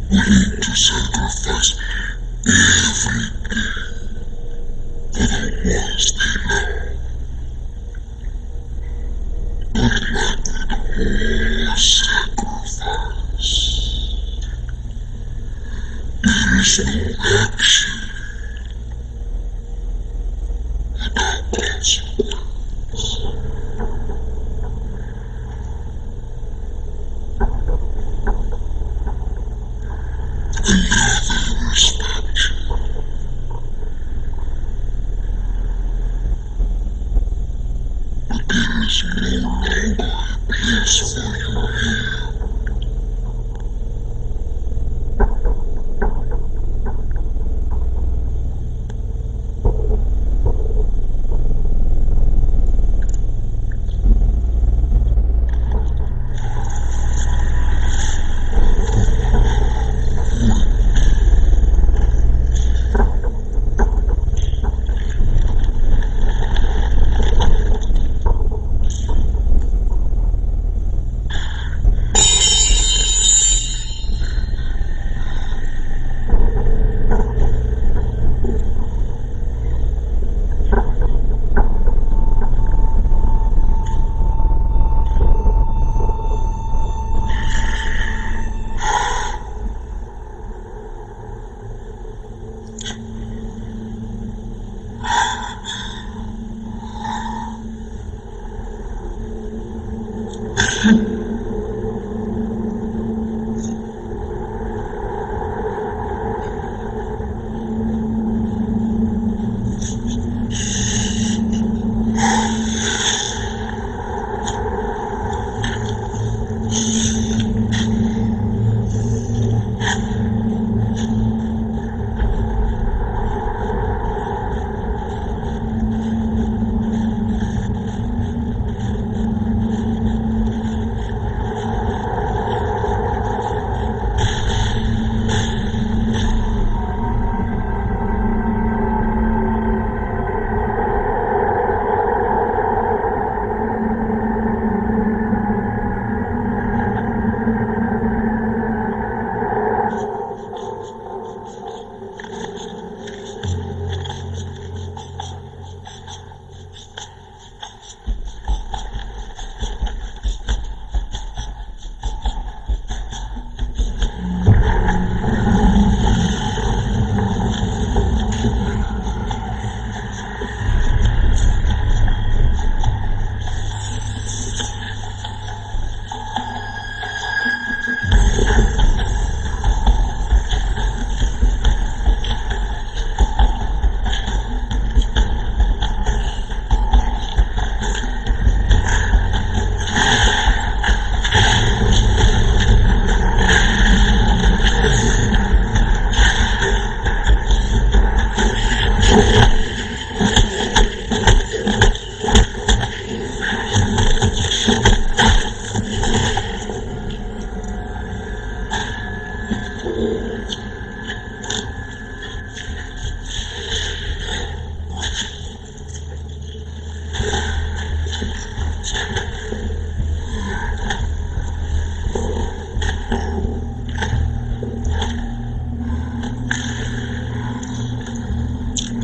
willing to sacrifice everything for the ones they love. But like with all sacrifice, there is no action without consequence. I love and respect you. But there is no longer a place for you here.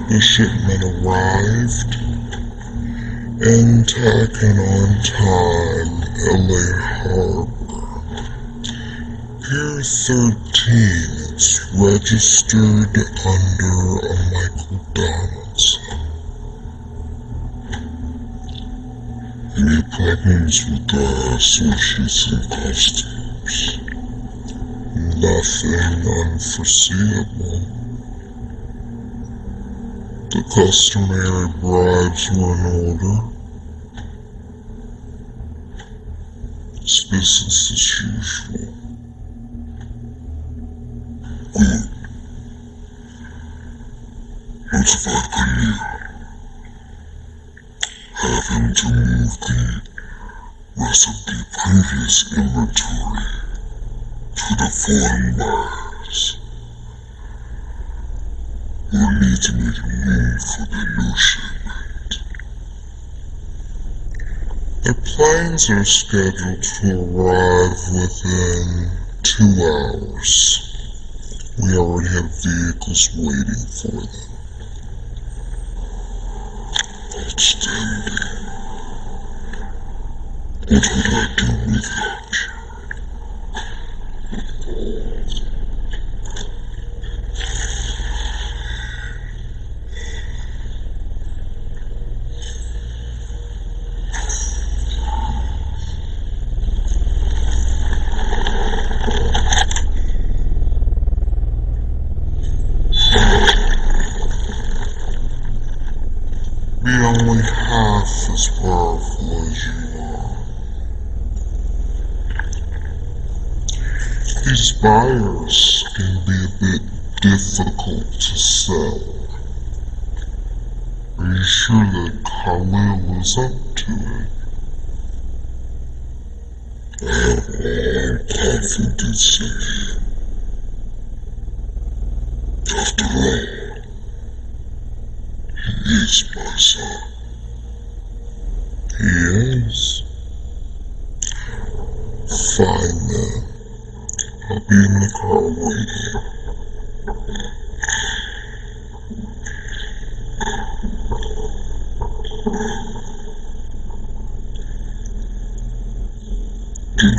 The shipment arrived in tacking on time, LA Harbor. Pier 13 is registered under a Michael Donaldson. Any problems with switches and customs? Nothing unforeseeable. The customary bribes were in order. It's business as usual. Good. Notified Cornelia. Having to move the rest of the previous inventory to the foreign buyers. We'll need to make a move for the new shipment. The planes are scheduled to arrive within 2 hours. We already have vehicles waiting for them. Outstanding. What would I do without you? Be only half as powerful as you are. These buyers can be a bit difficult to sell. Are you sure that Khalil is up to it? I have all confidence in him. After all, he is my son. He is. Fine then. I'll be in the car waiting. Good